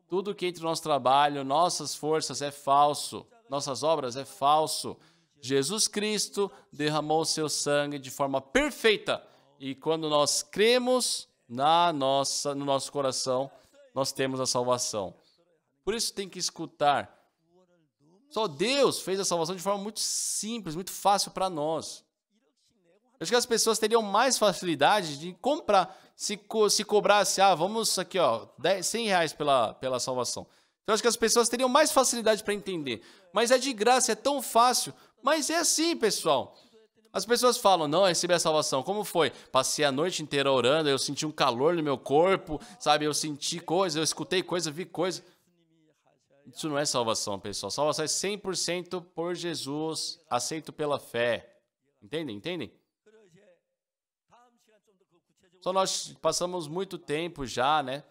Tudo que entra no nosso trabalho, nossas forças é falso. Nossas obras é falso. Jesus Cristo derramou o seu sangue de forma perfeita. E quando nós cremos no nosso coração, nós temos a salvação. Por isso tem que escutar. Só Deus fez a salvação de forma muito simples, muito fácil para nós. Eu acho que as pessoas teriam mais facilidade de comprar. Se cobrasse, vamos aqui, ó, 100 reais pela salvação. Então, eu acho que as pessoas teriam mais facilidade para entender. Mas é de graça, é tão fácil. Mas é assim, pessoal. As pessoas falam, não, eu recebi a salvação. Como foi? Passei a noite inteira orando, eu senti um calor no meu corpo, sabe? Eu senti coisa, eu escutei coisa, vi coisa. Isso não é salvação, pessoal. Salvação é 100% por Jesus, aceito pela fé. Entendem? Entendem? Só nós passamos muito tempo já, né?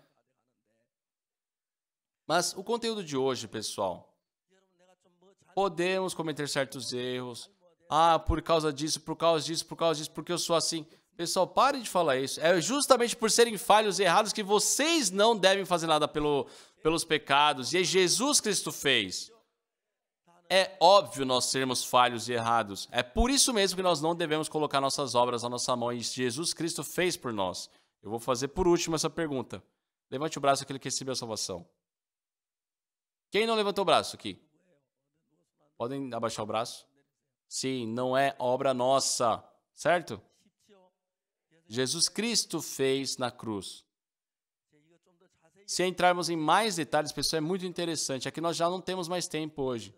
Mas o conteúdo de hoje, pessoal, podemos cometer certos erros. Por causa disso, por causa disso, por causa disso, porque eu sou assim. Pessoal, pare de falar isso. É justamente por serem falhos e errados que vocês não devem fazer nada pelos pecados. E Jesus Cristo fez. É óbvio nós sermos falhos e errados. É por isso mesmo que nós não devemos colocar nossas obras na nossa mão. E Jesus Cristo fez por nós. Eu vou fazer por último essa pergunta. Levante o braço aquele que recebeu a salvação. Quem não levantou o braço aqui? Podem abaixar o braço? Sim, não é obra nossa, certo? Jesus Cristo fez na cruz. Se entrarmos em mais detalhes, pessoal, é muito interessante. Aqui nós já não temos mais tempo hoje.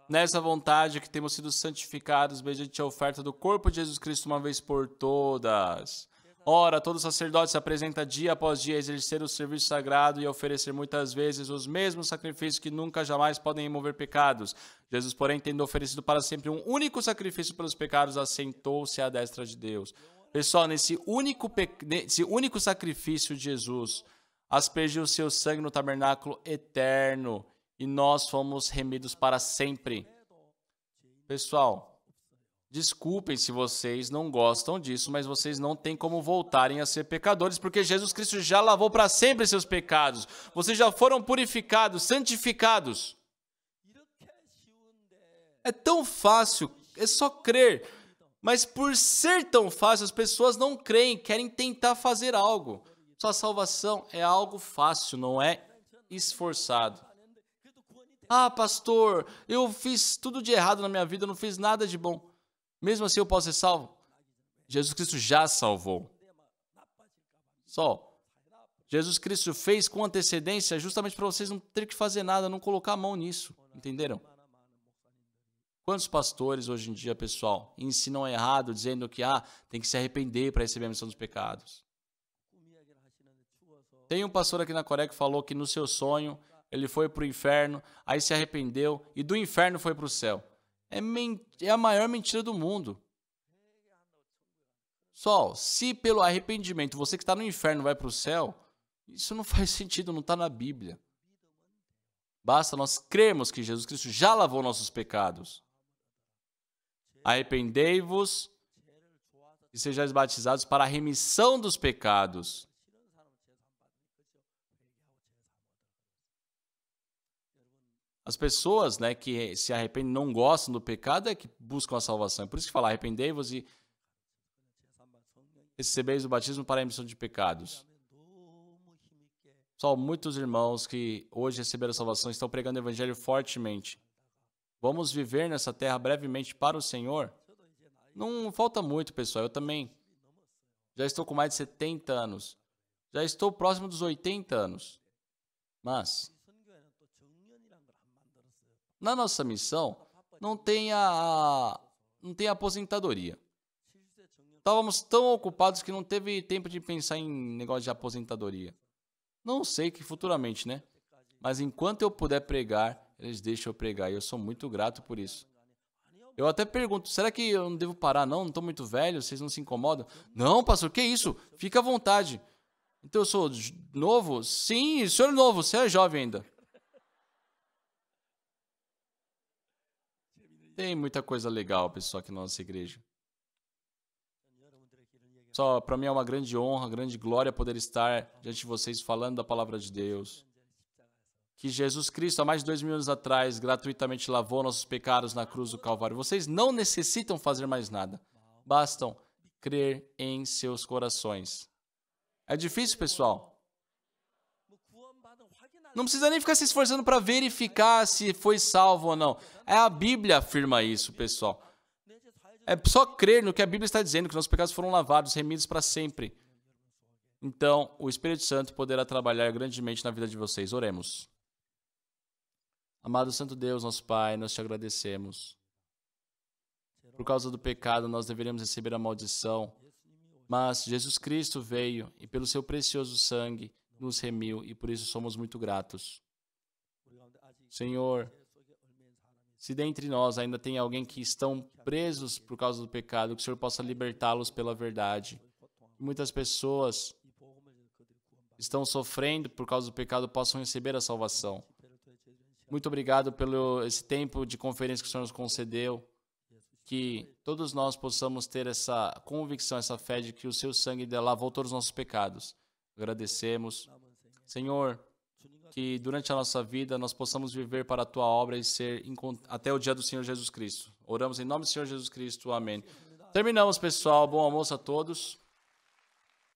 Nessa vontade que temos sido santificados mediante a oferta do corpo de Jesus Cristo uma vez por todas. Ora, todo sacerdote se apresenta dia após dia a exercer o serviço sagrado e a oferecer muitas vezes os mesmos sacrifícios que nunca jamais podem remover pecados. Jesus, porém, tendo oferecido para sempre um único sacrifício pelos pecados, assentou-se à destra de Deus. Pessoal, nesse único sacrifício de Jesus, aspergiu o seu sangue no tabernáculo eterno e nós fomos remidos para sempre. Pessoal, desculpem se vocês não gostam disso, mas vocês não têm como voltarem a ser pecadores, porque Jesus Cristo já lavou para sempre seus pecados. Vocês já foram purificados, santificados. É tão fácil, é só crer. Mas por ser tão fácil, as pessoas não creem, querem tentar fazer algo. Sua salvação é algo fácil, não é esforçado. Ah, pastor, eu fiz tudo de errado na minha vida, eu não fiz nada de bom. Mesmo assim eu posso ser salvo? Jesus Cristo já salvou. Só. Jesus Cristo fez com antecedência justamente para vocês não terem que fazer nada, não colocar a mão nisso. Entenderam? Quantos pastores hoje em dia, pessoal, ensinam errado, dizendo que tem que se arrepender para receber a remissão dos pecados? Tem um pastor aqui na Coreia que falou que no seu sonho ele foi para o inferno, aí se arrependeu e do inferno foi para o céu. É a maior mentira do mundo. Só, se pelo arrependimento você que está no inferno vai para o céu, isso não faz sentido, não está na Bíblia. Basta nós crermos que Jesus Cristo já lavou nossos pecados. Arrependei-vos e sejais batizados para a remissão dos pecados. As pessoas, que se arrependem, não gostam do pecado, é que buscam a salvação. É por isso que fala, arrependei-vos e recebeis o batismo para a remissão de pecados. Só muitos irmãos que hoje receberam a salvação estão pregando o evangelho fortemente. Vamos viver nessa terra brevemente para o Senhor? Não falta muito, pessoal. Eu também já estou com mais de 70 anos. Já estou próximo dos 80 anos. Mas na nossa missão, não tem aposentadoria. Estávamos tão ocupados que não teve tempo de pensar em negócio de aposentadoria. Não sei que futuramente, né? Mas enquanto eu puder pregar, eles deixam eu pregar. E eu sou muito grato por isso. Eu até pergunto, será que eu não devo parar? Não estou muito velho, vocês não se incomodam? Não, pastor, que isso? Fica à vontade. Então eu sou novo? Sim, o senhor é novo, você é jovem ainda. Tem muita coisa legal, pessoal, aqui na nossa igreja. Só, para mim é uma grande honra, grande glória poder estar diante de vocês falando da palavra de Deus. Que Jesus Cristo, há mais de 2000 anos atrás, gratuitamente lavou nossos pecados na cruz do Calvário. Vocês não necessitam fazer mais nada. Bastam crer em seus corações. É difícil, pessoal? Não precisa nem ficar se esforçando para verificar se foi salvo ou não. A Bíblia afirma isso, pessoal. É só crer no que a Bíblia está dizendo, que nossos pecados foram lavados, remidos para sempre. Então, o Espírito Santo poderá trabalhar grandemente na vida de vocês. Oremos. Amado Santo Deus, nosso Pai, nós te agradecemos. Por causa do pecado, nós deveríamos receber a maldição. Mas Jesus Cristo veio e pelo seu precioso sangue nos remiu e por isso somos muito gratos. Senhor, se dentre nós ainda tem alguém que estão presos por causa do pecado, que o Senhor possa libertá-los pela verdade. Muitas pessoas estão sofrendo por causa do pecado, possam receber a salvação. Muito obrigado pelo esse tempo de conferência que o Senhor nos concedeu, que todos nós possamos ter essa convicção, essa fé de que o seu sangue lavou todos os nossos pecados. Agradecemos. Senhor, que durante a nossa vida nós possamos viver para a Tua obra e ser até o dia do Senhor Jesus Cristo. Oramos em nome do Senhor Jesus Cristo. Amém. Terminamos, pessoal. Bom almoço a todos.